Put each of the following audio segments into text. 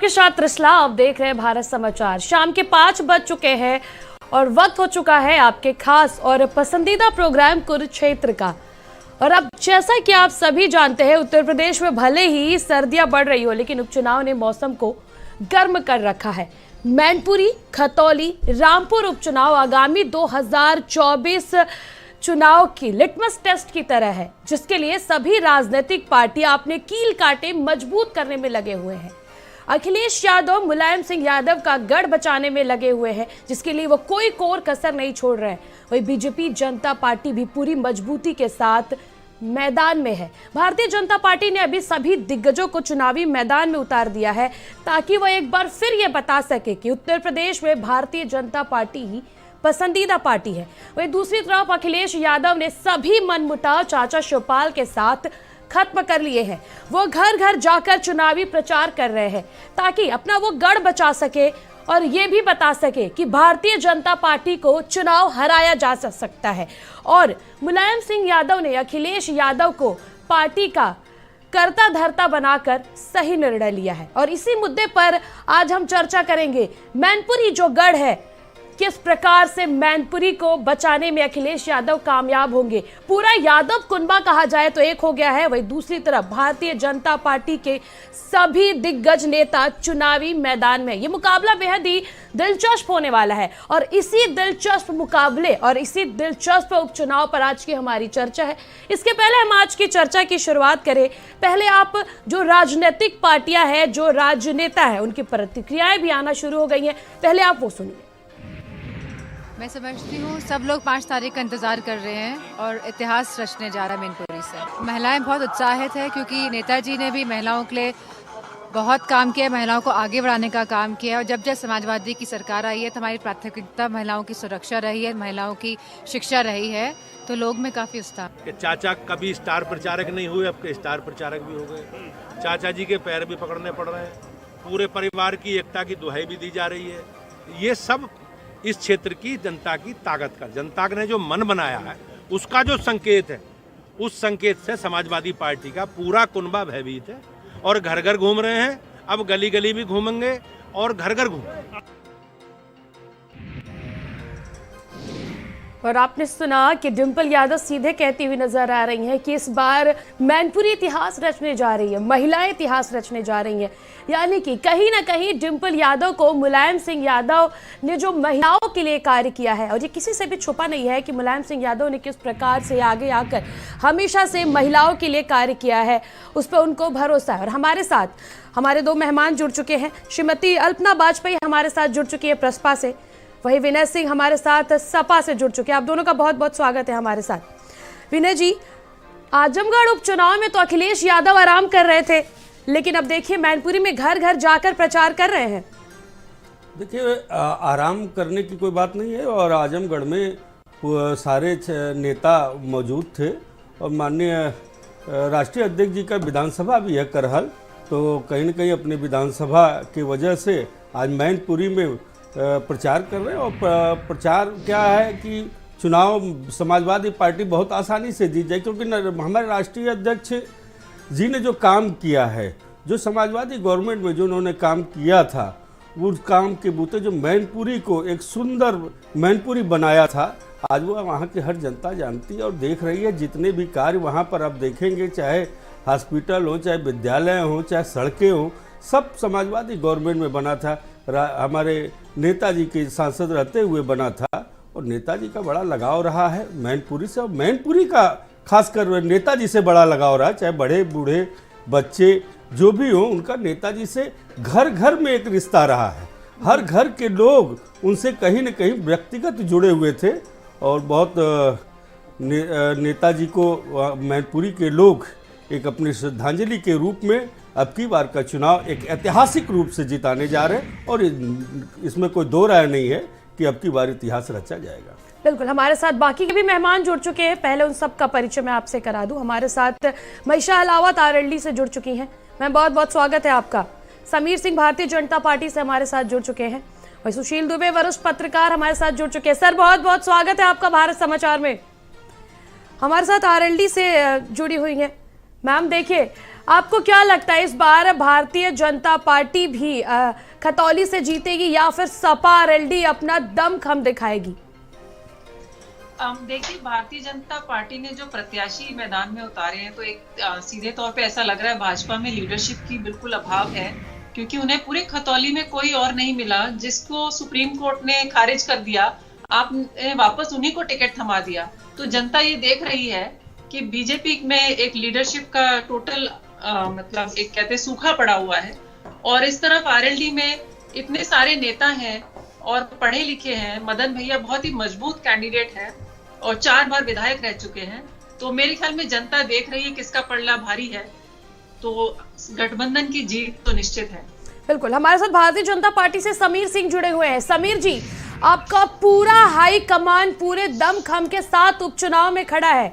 आपके साथ त्रिशला। आप देख रहे हैं भारत समाचार। शाम के 5 बज चुके हैं और वक्त हो चुका है आपके खास और पसंदीदा प्रोग्राम कुरुक्षेत्र का। और अब जैसा कि आप सभी जानते हैं, उत्तर प्रदेश में भले ही सर्दियां बढ़ रही हो, लेकिन उपचुनाव ने मौसम को गर्म कर रखा है। मैनपुरी, खतौली, रामपुर उपचुनाव आगामी 2024 चुनाव की लिटमस टेस्ट की तरह है, जिसके लिए सभी राजनीतिक पार्टियां अपने कील कांटे मजबूत करने में लगे हुए हैं। अखिलेश यादव मुलायम सिंह यादव का गढ़ बचाने में लगे हुए हैं, जिसके लिए वो कोई कोर कसर नहीं छोड़ रहे हैं। वही बीजेपी जनता पार्टी भी पूरी मजबूती के साथ मैदान में है। भारतीय जनता पार्टी ने अभी सभी दिग्गजों को चुनावी मैदान में उतार दिया है, ताकि वह एक बार फिर ये बता सके कि उत्तर प्रदेश में भारतीय जनता पार्टी ही पसंदीदा पार्टी है। वही दूसरी तरफ अखिलेश यादव ने सभी मनमुटाव चाचा शिवपाल के साथ खत्म कर लिए हैं। वो घर घर जाकर चुनावी प्रचार कर रहे हैं, ताकि अपना वो गढ़ बचा सके और ये भी बता सके कि भारतीय जनता पार्टी को चुनाव हराया जा सकता है। और मुलायम सिंह यादव ने अखिलेश यादव को पार्टी का करता धरता बनाकर सही निर्णय लिया है। और इसी मुद्दे पर आज हम चर्चा करेंगे। मैनपुरी जो गढ़ है, किस प्रकार से मैनपुरी को बचाने में अखिलेश यादव कामयाब होंगे। पूरा यादव कुनबा कहा जाए तो एक हो गया है। वही दूसरी तरफ भारतीय जनता पार्टी के सभी दिग्गज नेता चुनावी मैदान में। ये मुकाबला बेहद ही दिलचस्प होने वाला है। और इसी दिलचस्प मुकाबले और इसी दिलचस्प उपचुनाव पर आज की हमारी चर्चा है। इसके पहले हम आज की चर्चा की शुरुआत करें, पहले आप जो राजनीतिक पार्टियां हैं, जो राजनेता है, उनकी प्रतिक्रियाएं भी आना शुरू हो गई हैं। पहले आप वो सुनिए। मैं समझती हूँ सब लोग 5 तारीख का इंतजार कर रहे हैं और इतिहास रचने जा रहा है मैनपुरी से। महिलाएं बहुत उत्साहित है, क्योंकि नेताजी ने भी महिलाओं के लिए बहुत काम किया, महिलाओं को आगे बढ़ाने का काम किया। और जब जब समाजवादी की सरकार आई है तो हमारी प्राथमिकता महिलाओं की सुरक्षा रही है, महिलाओं की शिक्षा रही है, तो लोग में काफी उत्साह। चाचा कभी स्टार प्रचारक नहीं हुए, अब के स्टार प्रचारक भी हो गए। चाचा जी के पैर भी पकड़ने पड़ रहे हैं। पूरे परिवार की एकता की दुहाई भी दी जा रही है। ये सब इस क्षेत्र की जनता की ताकत का, जनता ने जो मन बनाया है उसका जो संकेत है, उस संकेत से समाजवादी पार्टी का पूरा कुनबा भयभीत है और घर घर घूम रहे हैं। अब गली गली भी घूमेंगे और घर घर घूमेंगे। और आपने सुना कि डिंपल यादव सीधे कहती हुई नजर आ रही हैं कि इस बार मैनपुरी इतिहास रचने जा रही है, महिलाएं इतिहास रचने जा रही हैं। यानी कि कहीं ना कहीं डिंपल यादव को मुलायम सिंह यादव ने जो महिलाओं के लिए कार्य किया है, और ये किसी से भी छुपा नहीं है कि मुलायम सिंह यादव ने किस प्रकार से आगे आकर हमेशा से महिलाओं के लिए कार्य किया है, उस पर उनको भरोसा है। और हमारे साथ हमारे 2 मेहमान जुड़ चुके हैं। श्रीमती अल्पना वाजपेयी हमारे साथ जुड़ चुकी है प्रसपा से, वही विनय सिंह हमारे साथ सपा से जुड़ चुके हैं। आप दोनों का बहुत बहुत स्वागत है हमारे साथ। विनय जी, आजमगढ़ उपचुनाव में तो अखिलेश यादव आराम कर रहे थे, लेकिन अब देखिए मैनपुरी में घर घर जाकर प्रचार कर रहे हैं। देखिए, आराम करने की कोई बात नहीं है। और आजमगढ़ में सारे नेता मौजूद थे और माननीय राष्ट्रीय अध्यक्ष जी का विधानसभा भी है करहल, तो कहीं न कहीं अपने विधानसभा की वजह से आज मैनपुरी में प्रचार कर रहे हैं। और प्रचार क्या है कि चुनाव समाजवादी पार्टी बहुत आसानी से जीत जाए, क्योंकि हमारे राष्ट्रीय अध्यक्ष जी ने जो काम किया है, जो समाजवादी गवर्नमेंट में जो उन्होंने काम किया था, उस काम के बूते जो मैनपुरी को एक सुंदर मैनपुरी बनाया था, आज वो वहाँ की हर जनता जानती है और देख रही है। जितने भी कार्य वहाँ पर आप देखेंगे, चाहे हॉस्पिटल हो, चाहे विद्यालय हो, चाहे सड़कें हो, सब समाजवादी गवर्नमेंट में बना था। हमारे नेताजी के सांसद रहते हुए बना था। और नेताजी का बड़ा लगाव रहा है मैनपुरी से, और मैनपुरी का खासकर नेताजी से बड़ा लगाव रहा है। चाहे बड़े बूढ़े बच्चे जो भी हों, उनका नेताजी से घर घर में एक रिश्ता रहा है। हर घर के लोग उनसे कहीं न कहीं व्यक्तिगत जुड़े हुए थे। और बहुत नेताजी को मैनपुरी के लोग एक अपनी श्रद्धांजलि के रूप में अब की बार का चुनाव एक ऐतिहासिक रूप से जिताने जा रहे हैं। और इसमें कोई दो राय नहीं है कि अब की बार इतिहास रचा जाएगा। बिल्कुल, हमारे साथ बाकी के भी मेहमान जुड़ चुके हैं। पहले उन सब का परिचय मैं आपसे करा दूं। हमारे साथ मईशा अलावत आरएलडी से जुड़ चुकी हैं। मैं बहुत बहुत स्वागत है आपका। समीर सिंह भारतीय जनता पार्टी से हमारे साथ जुड़ चुके हैं। और सुशील दुबे वरिष्ठ पत्रकार हमारे साथ जुड़ चुके हैं। सर, बहुत बहुत स्वागत है आपका भारत समाचार में। हमारे साथ आरएलडी से जुड़ी हुई है मैम। देखिए, आपको क्या लगता है इस बार भारतीय जनता पार्टी भी खतौली से जीतेगी या फिर सपा आरएलडी अपना दमखम दिखाएगी? देखिए, भारतीय जनता पार्टी ने जो प्रत्याशी मैदान में उतारे हैं, तो एक सीधे तौर पे ऐसा लग रहा है भाजपा में लीडरशिप की बिल्कुल अभाव है, क्योंकि उन्हें पूरे खतौली में कोई और नहीं मिला जिसको सुप्रीम कोर्ट ने खारिज कर दिया। आपने वापस उन्हीं को टिकट थमा दिया। तो जनता ये देख रही है कि बीजेपी में एक लीडरशिप का टोटल मतलब एक कहते सूखा पड़ा हुआ है, और इस तरफ आरएलडी में इतने सारे नेता हैं और पढ़े लिखे हैं। मदन भैया बहुत ही मजबूत कैंडिडेट है और 4 बार विधायक रह चुके हैं। तो मेरे ख्याल में जनता देख रही है किसका पलड़ा भारी है, तो गठबंधन की जीत तो निश्चित है। बिल्कुल, हमारे साथ भारतीय जनता पार्टी से समीर सिंह जुड़े हुए हैं। समीर जी, आपका पूरा हाई कमान पूरे दमखम के साथ उपचुनाव में खड़ा है।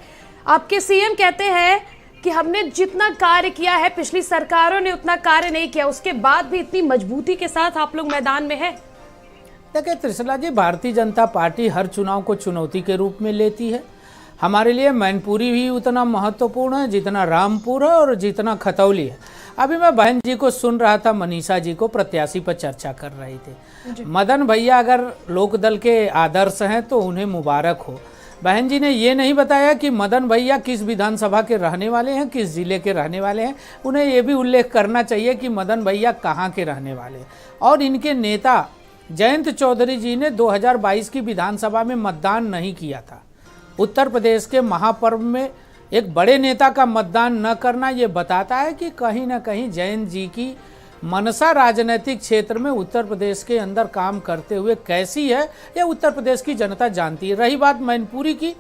आपके सीएम कहते हैं कि हमने जितना कार्य किया है पिछली सरकारों ने उतना कार्य नहीं किया, उसके बाद भी इतनी मजबूती के साथ आप लोग मैदान में हैं। देखिए त्रिशला जी, भारतीय जनता पार्टी हर चुनाव को चुनौती के रूप में लेती है। हमारे लिए मैनपुरी भी उतना महत्वपूर्ण है जितना रामपुर है और जितना खतौली है। अभी मैं बहन जी को सुन रहा था, मनीषा जी को प्रत्याशी पर चर्चा कर रहे थे। मदन भैया अगर लोकदल के आदर्श हैं तो उन्हें मुबारक हो। बहन जी ने ये नहीं बताया कि मदन भैया किस विधानसभा के रहने वाले हैं, किस जिले के रहने वाले हैं। उन्हें ये भी उल्लेख करना चाहिए कि मदन भैया कहाँ के रहने वाले हैं। और इनके नेता जयंत चौधरी जी ने 2022 की विधानसभा में मतदान नहीं किया था। उत्तर प्रदेश के महापर्व में एक बड़े नेता का मतदान न करना ये बताता है कि कहीं ना कहीं जयंत जी की मनसा राजनीतिक क्षेत्र में उत्तर प्रदेश के अंदर काम करते हुए कैसी है, यह उत्तर प्रदेश की जनता जानती है। रही बात मैनपुरी की,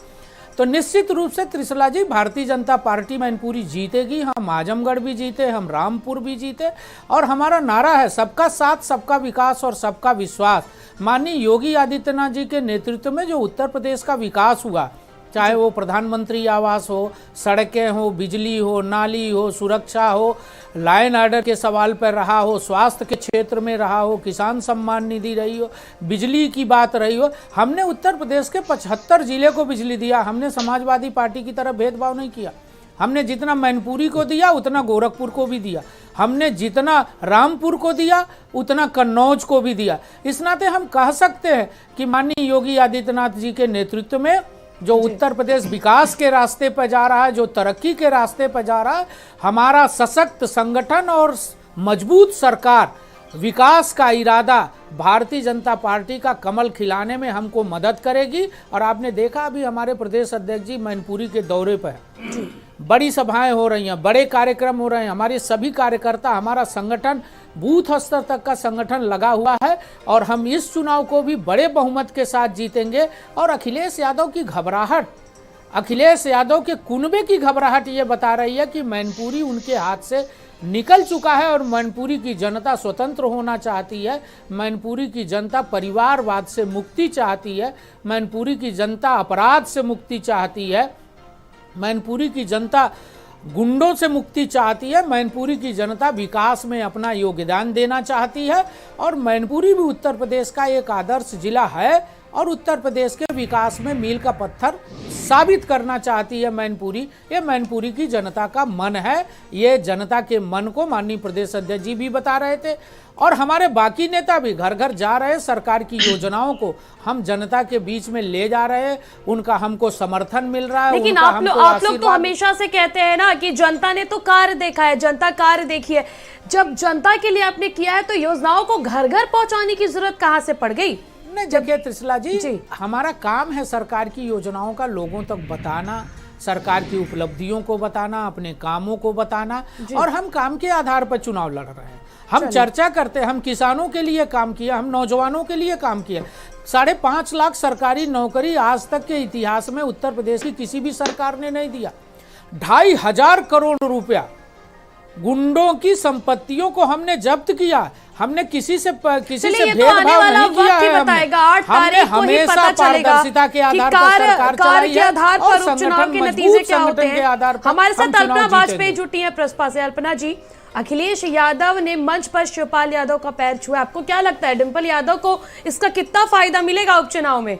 तो निश्चित रूप से त्रिशला जी, भारतीय जनता पार्टी मैनपुरी जीतेगी। हम आजमगढ़ भी जीते, हम रामपुर भी जीते, और हमारा नारा है सबका साथ, सबका विकास और सबका विश्वास। माननीय योगी आदित्यनाथ जी के नेतृत्व में जो उत्तर प्रदेश का विकास हुआ, चाहे वो प्रधानमंत्री आवास हो, सड़कें हो, बिजली हो, नाली हो, सुरक्षा हो, लाइन ऑर्डर के सवाल पर रहा हो, स्वास्थ्य के क्षेत्र में रहा हो, किसान सम्मान निधि रही हो, बिजली की बात रही हो, हमने उत्तर प्रदेश के 75 जिले को बिजली दिया। हमने समाजवादी पार्टी की तरह भेदभाव नहीं किया। हमने जितना मैनपुरी को दिया उतना गोरखपुर को भी दिया। हमने जितना रामपुर को दिया उतना कन्नौज को भी दिया। इस नाते हम कह सकते हैं कि माननीय योगी आदित्यनाथ जी के नेतृत्व में जो उत्तर प्रदेश विकास के रास्ते पर जा रहा है, जो तरक्की के रास्ते पर जा रहा है, हमारा सशक्त संगठन और मजबूत सरकार, विकास का इरादा भारतीय जनता पार्टी का कमल खिलाने में हमको मदद करेगी। और आपने देखा अभी हमारे प्रदेश अध्यक्ष जी मैनपुरी के दौरे पर हैं, बड़ी सभाएं हो रही हैं, बड़े कार्यक्रम हो रहे हैं। हमारे सभी कार्यकर्ता, हमारा संगठन बूथ स्तर तक का संगठन लगा हुआ है, और हम इस चुनाव को भी बड़े बहुमत के साथ जीतेंगे। और अखिलेश यादव की घबराहट, अखिलेश यादव के कुनबे की घबराहट ये बता रही है कि मैनपुरी उनके हाथ से निकल चुका है और मैनपुरी की जनता स्वतंत्र होना चाहती है। मैनपुरी की जनता परिवारवाद से मुक्ति चाहती है। मैनपुरी की जनता अपराध से मुक्ति चाहती है। मैनपुरी की जनता गुंडों से मुक्ति चाहती है। मैनपुरी की जनता विकास में अपना योगदान देना चाहती है। और मैनपुरी भी उत्तर प्रदेश का एक आदर्श जिला है और उत्तर प्रदेश के विकास में मील का पत्थर साबित करना चाहती है मैनपुरी। ये मैनपुरी की जनता का मन है। ये जनता के मन को माननीय प्रदेश अध्यक्ष जी भी बता रहे थे, और हमारे बाकी नेता भी घर घर जा रहे हैं। सरकार की योजनाओं को हम जनता के बीच में ले जा रहे हैं, उनका हमको समर्थन मिल रहा है। लेकिन आप लोग तो हमेशा से कहते हैं ना कि जनता ने तो कार्य देखा है, जनता कार्य देखी है। जब जनता के लिए आपने किया है तो योजनाओं को घर घर पहुंचाने की जरूरत कहां से पड़ गई? नहीं, देखिए त्रिशला जी, हमारा काम है सरकार की योजनाओं का लोगों तक बताना, सरकार की उपलब्धियों को बताना, अपने कामों को बताना, और हम काम के आधार पर चुनाव लड़ रहे हैं। हम चर्चा करते हैं, हम किसानों के लिए काम किया, हम नौजवानों के लिए काम किया। 5.5 लाख सरकारी नौकरी आज तक के इतिहास में उत्तर प्रदेश की किसी भी सरकार ने नहीं दिया। 2,500 करोड़ रुपया गुंडों की संपत्तियों को हमने जब्त किया। हमने किसी से भेदभाव नहीं किया है। हमने हमेशा पारदर्शिता के आधार पर सरकार चलाई है और संगठन मजबूत संगठन के आधार पर। हमारे साथ अल्पना वाजपेयी जुटी है प्रसपा से। अल्पना जी, अखिलेश यादव ने मंच पर शिवपाल यादव का पैर छुआ, आपको क्या लगता है डिंपल यादव को इसका कितना फायदा मिलेगा उपचुनाव में?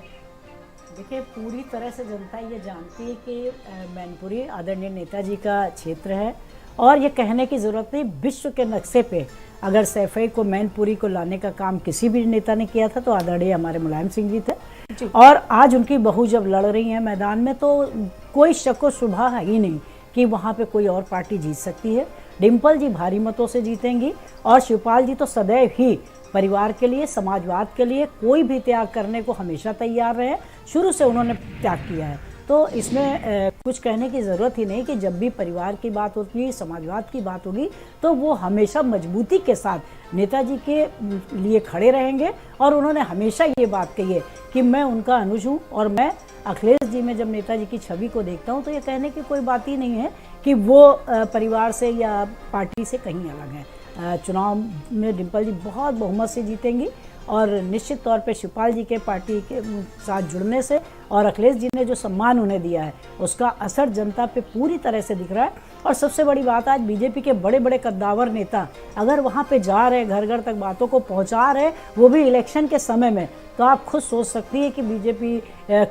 देखिए, पूरी तरह से जनता ये जानती है कि मैनपुरी आदरणीय नेताजी का क्षेत्र है और ये कहने की ज़रूरत नहीं, विश्व के नक्शे पे अगर सैफई को मैनपुरी को लाने का काम किसी भी नेता ने किया था तो आदरणीय हमारे मुलायम सिंह जी थे। और आज उनकी बहू जब लड़ रही हैं मैदान में तो कोई शक व शुबा है ही नहीं कि वहाँ पे कोई और पार्टी जीत सकती है। डिम्पल जी भारी मतों से जीतेंगी और शिवपाल जी तो सदैव ही परिवार के लिए, समाजवाद के लिए कोई भी त्याग करने को हमेशा तैयार रहे, शुरू से उन्होंने त्याग किया है। तो इसमें कुछ कहने की ज़रूरत ही नहीं कि जब भी परिवार की बात होगी, समाजवाद की बात होगी तो वो हमेशा मजबूती के साथ नेताजी के लिए खड़े रहेंगे। और उन्होंने हमेशा ये बात कही है कि मैं उनका अनुज हूँ और मैं अखिलेश जी में जब नेताजी की छवि को देखता हूँ तो ये कहने की कोई बात ही नहीं है कि वो परिवार से या पार्टी से कहीं अलग हैं। चुनाव में डिम्पल जी बहुत बहुमत से जीतेंगी और निश्चित तौर पे शिवपाल जी के पार्टी के साथ जुड़ने से और अखिलेश जी ने जो सम्मान उन्हें दिया है उसका असर जनता पे पूरी तरह से दिख रहा है। और सबसे बड़ी बात, आज बीजेपी के बड़े बड़े कद्दावर नेता अगर वहाँ पे जा रहे, घर घर तक बातों को पहुँचा रहे, वो भी इलेक्शन के समय में, तो आप खुद सोच सकती है कि बीजेपी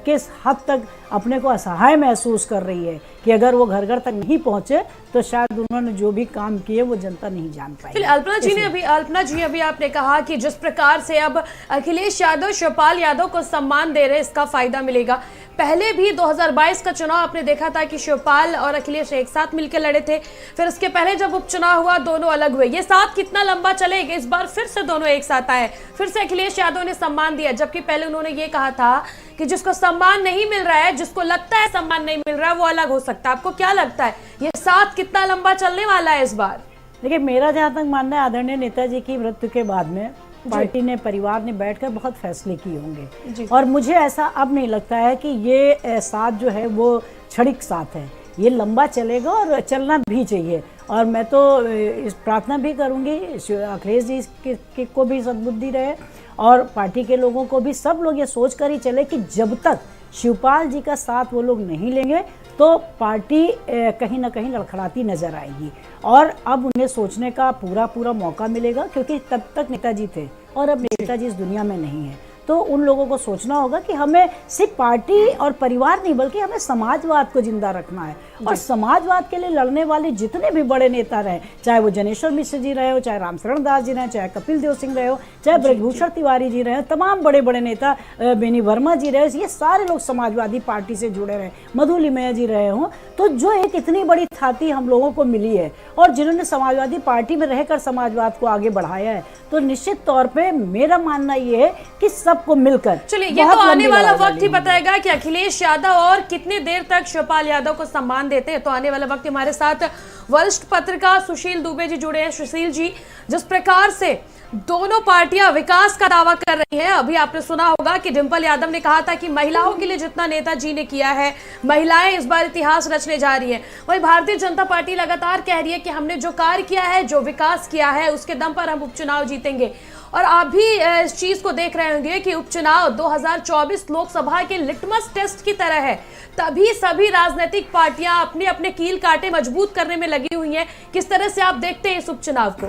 किस हद तक अपने को असहाय महसूस कर रही है कि अगर वो घर घर तक नहीं पहुंचे तो शायद उन्होंने जो भी काम किए वो जनता नहीं जान पाई। अल्पना जी अभी आपने कहा कि जिस प्रकार से अब अखिलेश यादव शिवपाल यादव को सम्मान दे रहे हैं, इसका फायदा मिलेगा। पहले भी 2022 का चुनाव आपने देखा था कि शिवपाल और अखिलेश एक साथ मिलकर लड़े थे, फिर उसके पहले जब उपचुनाव हुआ दोनों अलग हुए। ये साथ कितना लंबा चलेगा? इस बार फिर से दोनों एक साथ आए, फिर से अखिलेश यादव ने सम्मान दिया, जबकि पहले उन्होंने ये कहा था कि जिसको सम्मान नहीं मिल रहा है, जिसको लगता है सम्मान नहीं मिल रहा है, वो अलग हो सकता है। आपको क्या लगता है ये साथ कितना लंबा चलने वाला है इस बार? देखिए, मेरा जहाँ तक मानना है आदरणीय नेताजी की मृत्यु के बाद में पार्टी ने, परिवार ने बैठकर बहुत फैसले किए होंगे और मुझे ऐसा अब नहीं लगता है कि ये साथ जो है वो क्षणिक साथ है, ये लंबा चलेगा और चलना भी चाहिए। और मैं तो इस प्रार्थना भी करूंगी अखिलेश जी को भी सद्बुद्धि रहे और पार्टी के लोगों को भी, सब लोग ये सोच कर ही चले कि जब तक शिवपाल जी का साथ वो लोग नहीं लेंगे तो पार्टी कहीं ना कहीं लड़खड़ाती नजर आएगी। और अब उन्हें सोचने का पूरा मौका मिलेगा क्योंकि तब तक नेताजी थे और अब नेताजी इस दुनिया में नहीं है। तो उन लोगों को सोचना होगा कि हमें सिर्फ पार्टी और परिवार नहीं बल्कि हमें समाजवाद को जिंदा रखना है। और समाजवाद के लिए लड़ने वाले जितने भी बड़े नेता रहे, चाहे वो जनेश्वर मिश्र जी रहे हो, चाहे रामशरण दास जी रहे, चाहे कपिल देव सिंह रहे हो, चाहे ब्रजभूषण तिवारी जी रहे, तमाम बड़े बड़े नेता, बेनी वर्मा जी रहे, ये सारे लोग समाजवादी पार्टी से जुड़े रहे, मधु लिमैया जी रहे हों। तो जो एक इतनी बड़ी थाती हम लोगों को मिली है और जिन्होंने समाजवादी पार्टी में रहकर समाजवाद को आगे बढ़ाया है, तो निश्चित तौर पर मेरा मानना ये है कि सबको मिलकर, चलिए ये तो आने वाला वक्त ही बताएगा कि अखिलेश यादव और कितनी देर तक शिवपाल यादव को सम्मान देते हैं। तो आने वाला वक्त हमारे साथ वरिष्ठ पत्रकार सुशील दुबे जी जुड़े हैं। सुशील जी, जिस प्रकार से दोनों पार्टियां विकास का दावा कर रही हैं, अभी आपने सुना होगा कि डिम्पल यादव ने कहा था कि महिलाओं के लिए जितना नेताजी ने किया है, महिलाएं इस बार इतिहास रचने जा रही हैं। वहीं भारतीय जनता पार्टी लगातार कह रही है कि हमने जो कार्य किया है, जो विकास किया है, उसके दम पर हम उपचुनाव जीतेंगे। और आप भी इस चीज को देख रहे होंगे कि उपचुनाव 2024 लोकसभा के लिटमस टेस्ट की तरह है, तभी सभी राजनीतिक पार्टियां अपने अपने कील कांटे मजबूत करने में लगी हुई हैं। किस तरह से आप देखते हैं इस उपचुनाव को?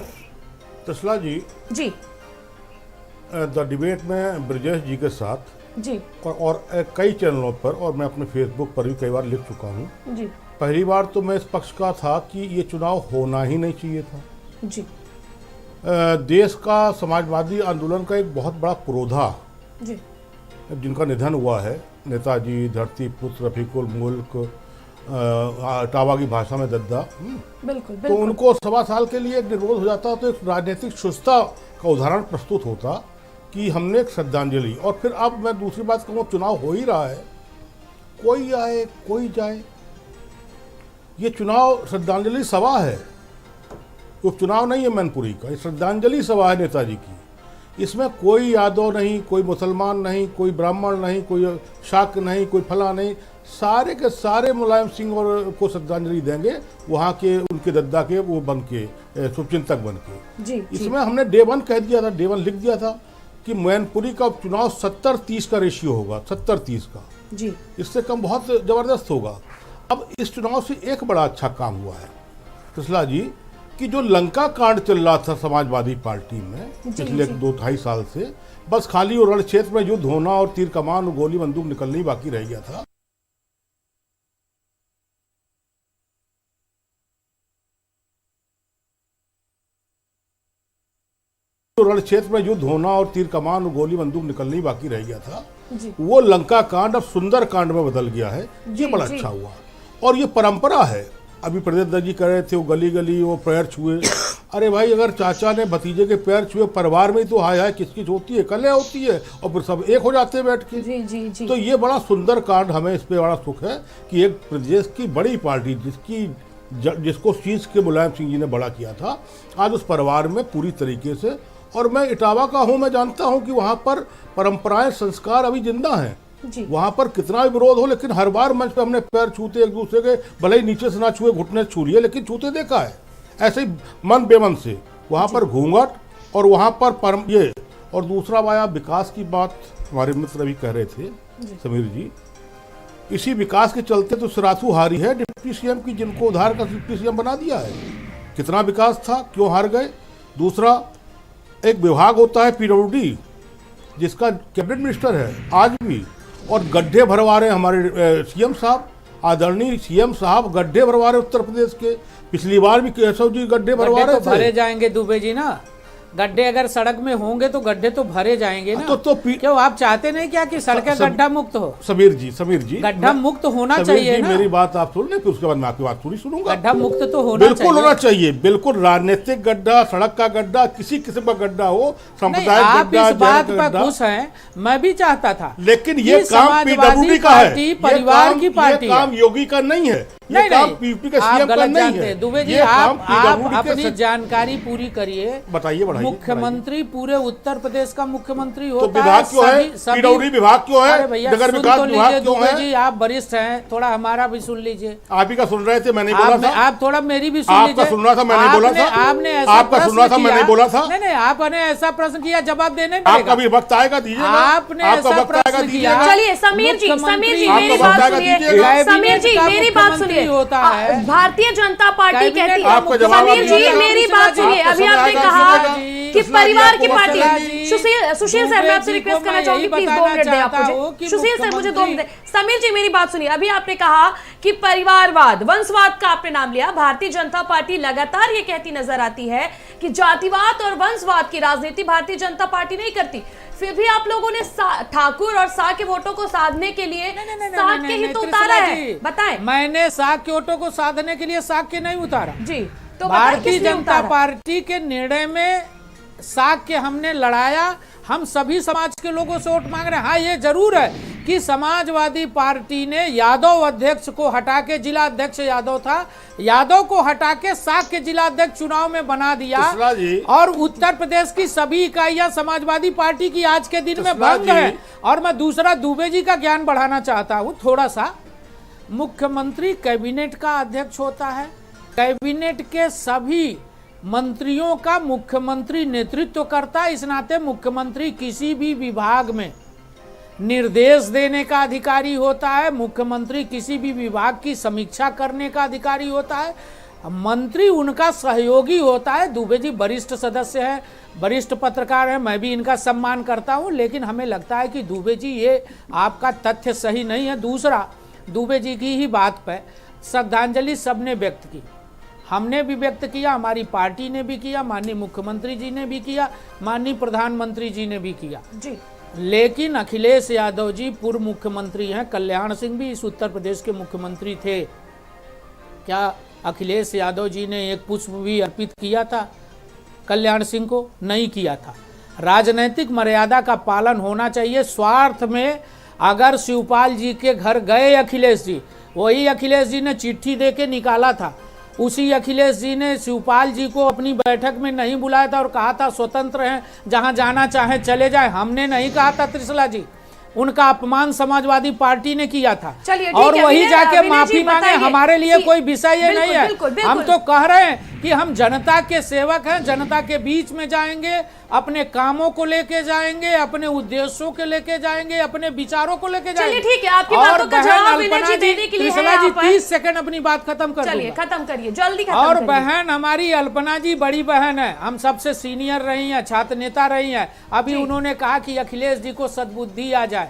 तसला जी, द डिबेट में ब्रजेश जी के साथ जी और कई चैनलों पर और मैं अपने फेसबुक पर भी कई बार लिख चुका हूँ जी। पहली बार तो मैं इस पक्ष का था कि ये चुनाव होना ही नहीं चाहिए था जी। देश का समाजवादी आंदोलन का एक बहुत बड़ा पुरोधा जी, जिनका निधन हुआ है, नेताजी, धरती पुत्र, रफीकुल मुल्क, टावा की भाषा में दद्दा, बिल्कुल। तो उनको 1.25 साल के लिए एक निर्विरोध हो जाता तो एक राजनीतिक शुद्धता का उदाहरण प्रस्तुत होता कि हमने एक श्रद्धांजलि। और फिर अब मैं दूसरी बात कहूँ, चुनाव हो ही रहा है, कोई आए कोई जाए, ये चुनाव श्रद्धांजलि सभा है, उपचुनाव नहीं है मैनपुरी का, ये श्रद्धांजलि सभा है नेताजी की। इसमें कोई यादव नहीं, कोई मुसलमान नहीं, कोई ब्राह्मण नहीं, कोई शाक्त नहीं, कोई फला नहीं, सारे के सारे मुलायम सिंह और को श्रद्धांजलि देंगे, वहाँ के उनके दद्दा के वो बन के, शुभचिंतक बन के। इसमें हमने डे 1 कह दिया था, डे 1 लिख दिया था कि मैनपुरी का उपचुनाव 70-30 का रेशियो होगा, 70-30 का जी। इससे कम बहुत जबरदस्त होगा। अब इस चुनाव से एक बड़ा अच्छा काम हुआ है तसला जी कि जो लंका कांड चल रहा था समाजवादी पार्टी में पिछले 2-2.5 साल से, बस खाली और रण क्षेत्र में युद्ध होना और तीर कमान और गोली बंदूक निकलनी ही बाकी रह गया था। रण क्षेत्र में युद्ध होना और तीर कमान और गोली बंदूक निकलनी ही बाकी रह गया था। वो लंका कांड अब सुंदर कांड में बदल गया है। ये बड़ा अच्छा हुआ और ये परंपरा है। अभी प्रदेश दत्त जी कह रहे थे वो गली गली वो पैर छुए। अरे भाई, अगर चाचा ने भतीजे के पैर छुए, परिवार में तो हाय हाय किसकिच होती है, कलह होती है और फिर सब एक हो जाते हैं बैठ के। जी। तो ये बड़ा सुंदर कांड, हमें इस पे बड़ा सुख है कि एक प्रदेश की बड़ी पार्टी जिसको शीश के मुलायम सिंह जी ने बड़ा किया था, आज उस परिवार में पूरी तरीके से। और मैं इटावा का हूँ, मैं जानता हूँ कि वहाँ पर परंपराएं संस्कार अभी जिंदा हैं। वहाँ पर कितना भी विरोध हो, लेकिन हर बार मंच पे हमने पैर छूते एक दूसरे के, भले ही नीचे से ना छुए, घुटने छू लिए, लेकिन छूते देखा है ऐसे ही मन बेमन से। वहाँ पर घूंघट और वहाँ पर ये। और दूसरा आया विकास की बात, हमारे मित्र अभी कह रहे थे समीर जी, इसी विकास के चलते तो सरासू हारी है डिप्टी सीएम की, जिनको उधार का डिप्टी सीएम बना दिया है। कितना विकास था, क्यों हार गए। दूसरा, एक विभाग होता है पीडब्ल्यूडी, जिसका कैबिनेट मिनिस्टर है आज भी, और गड्ढे भरवा रहे हमारे सीएम साहब, आदरणीय सीएम साहब गड्ढे भरवा रहे उत्तर प्रदेश के। पिछली बार भी केशव जी गड्ढे भरवा रहे थे। भरे जाएंगे दुबे जी ना, गड्ढे अगर सड़क में होंगे तो गड्ढे तो भरे जाएंगे ना। क्यों आप चाहते नहीं क्या कि सड़कें गड्ढा मुक्त हो। समीर जी गड्ढा मुक्त होना चाहिए ना। मेरी बात आप सुन ले, फिर उसके बाद मैं आपकी बात पूरी सुनूंगा। गड्ढा मुक्त तो होना चाहिए, बिल्कुल होना चाहिए, बिल्कुल। राजनीतिक गड्ढा, सड़क का गड्ढा, किसी किस्म का गड्ढा हो, सांप्रदायिक गड्ढा, आप इस बात पर खुश हैं, मैं भी चाहता था। लेकिन ये काम पीडब्ल्यूडी का है, परिवार की पार्टी, काम योगी का नहीं है, ये काम पीपी के सीएम का नहीं है। दुबे जी आप अपनी जानकारी पूरी करिए, बताइए। मुख्यमंत्री पूरे उत्तर प्रदेश का मुख्यमंत्री तो होता विभाग है। क्यों है, पीडब्ल्यूडी विभाग क्यों है, नगर विकास विभाग क्यों है। जी आप वरिष्ठ हैं, थोड़ा हमारा भी सुन लीजिए। आप ही का सुन रहे थे, मैंने बोला था। आप थोड़ा मेरी भी सुन लीजिए। आपका सुन रहा था, मैंने बोला था। आपने आपका सुन रहा था, मैंने बोला था। नहीं, आपने ऐसा प्रश्न किया, जवाब देने आपका भी वक्त आएगा, दीजिए। आपने ऐसा प्रश्न किया। चलिए समीर जी मेरी बात सुनिए। समीर जी मेरी बात सुनिए। होता है भारतीय जनता पार्टी कहती है, आपका जवाब समीर जी मेरी बात सुनिए। अभी आपने कहा कि परिवार की पार्टी। सुशील सर, मैं आपसे रिक्वेस्ट करना चाहूंगी, प्लीज 2 मिनट दें आप मुझे। सुशील सर मुझे 2 मिनट। समीर जी मेरी बात सुनिए। अभी आपने कहा कि परिवारवाद, वंशवाद का आपने नाम लिया। भारतीय जनता पार्टी लगातार ये कहती नजर आती है कि जातिवाद और वंशवाद की राजनीति भारतीय जनता पार्टी नहीं करती। फिर भी आप लोगों ने ठाकुर और शाह के वोटों को साधने के लिए साग के हित उतारा है। बताएं। मैंने साग के वोटों को साधने के लिए साग के नहीं उतारा जी, तो भारतीय जनता पार्टी के निर्णय में साग के हमने लड़ाया। हम सभी समाज के लोगों से वोट मांग रहे हैं। हाँ, ये जरूर है कि समाजवादी पार्टी ने यादव अध्यक्ष को हटा के, जिला अध्यक्ष यादव था, यादव को हटा के साग के जिला अध्यक्ष चुनाव में बना दिया। और उत्तर प्रदेश की सभी इकाइयां समाजवादी पार्टी की आज के दिन में बंद है। और मैं दूसरा दुबे जी का ज्ञान बढ़ाना चाहता हूँ थोड़ा सा। मुख्यमंत्री कैबिनेट का अध्यक्ष होता है। कैबिनेट के सभी मंत्रियों का मुख्यमंत्री नेतृत्व करता है। इस नाते मुख्यमंत्री किसी भी विभाग में निर्देश देने का अधिकारी होता है। मुख्यमंत्री किसी भी विभाग की समीक्षा करने का अधिकारी होता है। मंत्री उनका सहयोगी होता है। दुबे जी वरिष्ठ सदस्य हैं, वरिष्ठ पत्रकार हैं, मैं भी इनका सम्मान करता हूं, लेकिन हमें लगता है कि दुबे जी ये आपका तथ्य सही नहीं है। दूसरा, दुबे जी की ही बात पर श्रद्धांजलि सबने व्यक्त की, हमने भी व्यक्त किया, हमारी पार्टी ने भी किया, माननीय मुख्यमंत्री जी ने भी किया, माननीय प्रधानमंत्री जी ने भी किया जी। लेकिन अखिलेश यादव जी पूर्व मुख्यमंत्री हैं, कल्याण सिंह भी इस उत्तर प्रदेश के मुख्यमंत्री थे। क्या अखिलेश यादव जी ने एक पुष्प भी अर्पित किया था कल्याण सिंह को? नहीं किया था। राजनैतिक मर्यादा का पालन होना चाहिए। स्वार्थ में अगर शिवपाल जी के घर गए अखिलेश जी, वही अखिलेश जी ने चिट्ठी दे के निकाला था, उसी अखिलेश जी ने शिवपाल जी को अपनी बैठक में नहीं बुलाया था और कहा था स्वतंत्र हैं, जहां जाना चाहे चले जाए। हमने नहीं कहा था त्रिशला जी, उनका अपमान समाजवादी पार्टी ने किया था। चलिए, ठीक और है, वही विनय- जाके विनय जी माफी मांगे। बताइए हमारे लिए कि- कोई विषय ये बिल्कुल, नहीं है। बिल्कुल, हम बिल्कुल। तो कह रहे हैं कि हम जनता के सेवक हैं, जनता के बीच में जाएंगे, अपने कामों को लेके जाएंगे, अपने उद्देश्यों को लेके जाएंगे, अपने विचारों को लेके जाएंगे। ठीक है, आपकी बातों का जवाब विनय जी देने के लिए है त्रिशला जी यहाँ पर। 30 सेकंड अपनी बात खत्म कर चलिए दूंगा। खत्म करिए, जल्दी खत्म और करिए। बहन हमारी अल्पना जी बड़ी बहन है, हम सबसे सीनियर रही हैं, छात्र नेता रही हैं। अभी उन्होंने कहा कि अखिलेश जी को सद्बुद्धि आ जाए।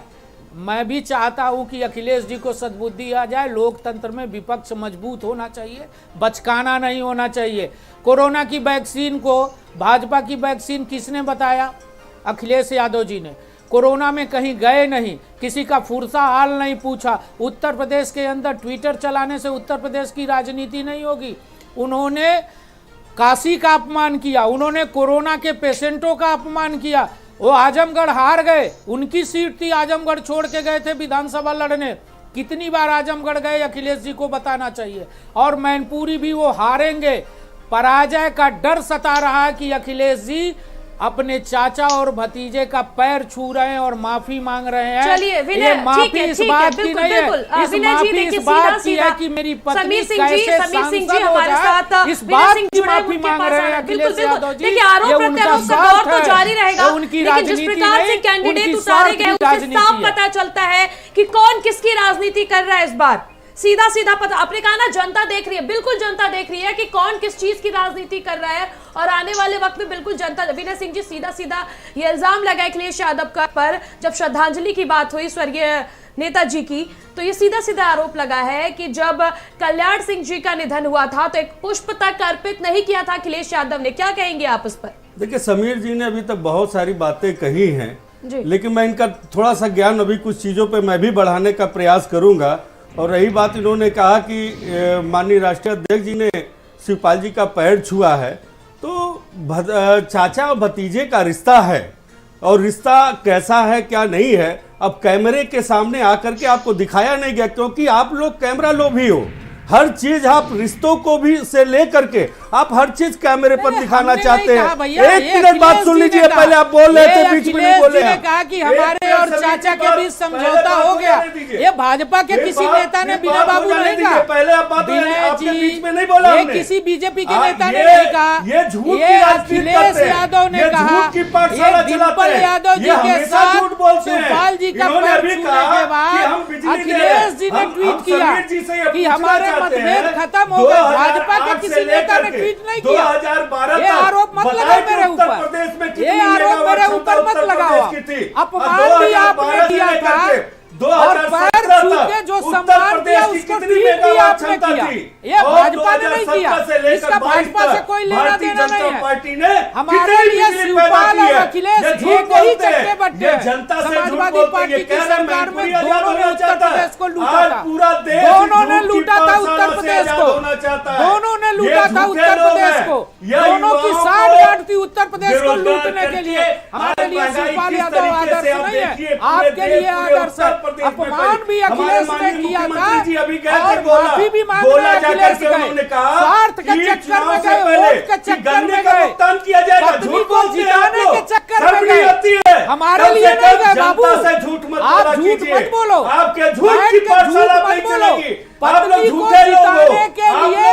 मैं भी चाहता हूं कि अखिलेश जी को सद्बुद्धि आ जाए। लोकतंत्र में विपक्ष मजबूत होना चाहिए, बचकाना नहीं होना चाहिए। कोरोना की वैक्सीन को भाजपा की वैक्सीन किसने बताया? अखिलेश यादव जी ने। कोरोना में कहीं गए नहीं, किसी का फुर्सा हाल नहीं पूछा। उत्तर प्रदेश के अंदर ट्विटर चलाने से उत्तर प्रदेश की राजनीति नहीं होगी। उन्होंने काशी का अपमान किया, उन्होंने कोरोना के पेशेंटों का अपमान किया। वो आजमगढ़ हार गए, उनकी सीट थी, आजमगढ़ छोड़ के गए थे विधानसभा लड़ने। कितनी बार आजमगढ़ गए अखिलेश जी को बताना चाहिए। और मैनपुरी भी वो हारेंगे। पराजय का डर सता रहा है कि अखिलेश जी अपने चाचा और भतीजे का पैर छू रहे हैं और माफी मांग रहे हैं। चलिए विनय, ये ठीक माफी है, इस ठीक बात है, की बिल्कुल, नहीं है, बिल्कुल। इस विनय जी माफी देखिए, इस बात की सीधा- है कि मेरी पत्नी समीर सिंह जी कैसे हमारे सांसद हो साथ जाए, इस विनय बात सिंह की जुड़े हैं, माफी उनके मांग पास रहे हैं आना। अखिलेश बिल्कुल, यादव जी। देखिए, आरोप ये प्रत्यारोप उनका का दौर स्वार्थ तो है, जारी रहेगा, ये उनकी लेकिन जिस राजनीति प्रकार से नहीं, कैंडिडेट उनकी उतारे स्वार्थ गए की उससे राजनीति साफ है। पता चलता है कि कौन किसकी राजनीति कर रहा है इस बार। सीधा सीधा पता, आपने कहा ना जनता देख रही है, बिल्कुल जनता देख रही है कि कौन किस चीज की राजनीति कर रहा है। और आने वाले वक्त में बिल्कुल जनता, विनय सिंह जी सीधा सीधा ये इल्जाम लगाए अखिलेश यादव का पर, जब श्रद्धांजलि की बात हुई स्वर्गीय नेताजी की, तो ये सीधा सीधा आरोप लगा है कि जब कल्याण सिंह जी का निधन हुआ था तो एक पुष्प तक अर्पित नहीं किया था अखिलेश यादव ने। क्या कहेंगे आप उस पर? देखिए, समीर जी ने अभी तक बहुत सारी बातें कही हैं, जी। लेकिन मैं इनका थोड़ा सा ज्ञान अभी कुछ चीज़ों पे मैं भी बढ़ाने का प्रयास करूंगा। और रही बात, इन्होंने कहा कि माननीय राष्ट्रीय अध्यक्ष जी ने शिवपाल जी का पैर छुआ है, तो चाचा और भतीजे का रिश्ता है, और रिश्ता कैसा है क्या नहीं है अब कैमरे के सामने आकर के आपको दिखाया नहीं गया, क्योंकि आप लोग कैमरा लोभी हो। हर चीज आप रिश्तों को भी से लेकर के आप हर चीज कैमरे पर दिखाना चाहते हैं। एक मिनट बात सुन लीजिए, पहले आप बोल रहे थे, बीच में नहीं बोले। कहा कि हमारे और चाचा के बीच समझौता हो गया। ये भाजपा के किसी नेता ने बिना बाबू नहीं कहा। पहले आप बात बीच में नहीं बोला, ये किसी बीजेपी के नेता ने नहीं कहा। ये झूठ ये अखिलेश यादव ने कहा। ये डिम्पल यादव जी के साथ शिवपाल जी का पैर छूने के बाद अखिलेश जी ने ट्वीट किया कि हमारे मतभेद खत्म हो गए। भाजपा के किसी नेता ने ट्वीट नहीं किया। 2012 ये आरोप मत लगाओ मेरे ऊपर, ये आरोप मेरे ऊपर मत लगाओ। अपमान भी आपने किया था और पैर छू के जो सम्मान दिया उसको ट्वीट भी आपने किया। ये भाजपा ने नहीं किया, इसका भाजपा से कोई लेना देना नहीं है। हमारे लिए शिवपाल और अखिलेश एक ही चक्के बट्टे हैं। समाजवादी पार्टी की सरकार में दोनों ने उत्तर प्रदेश को लूटा था, दोनों ने लूटा था उत्तर प्रदेश को, दोनों ने लूटा था उत्तर प्रदेश को, दोनों की साठगांठ थी उत्तर प्रदेश को लूटने के लिए। हमारे लिए शिवपाल यादव आदर्श नहीं है, आपके लिए आदर्श है। अपमान भी अखिलेश ने किया था और माफी भी मांगने अखिलेश गए, स्वार्थ के चक्कर में गए, वोट के चक्कर में गए, पत्नी को जिताने के चक्कर में गए। हमारे लिए नहीं गए बाबू, आप झूठ मत बोलो, आपके झूठ बैठ की के पाठशाला झूठ मत बोलो। पत्नी को जिताने के लिए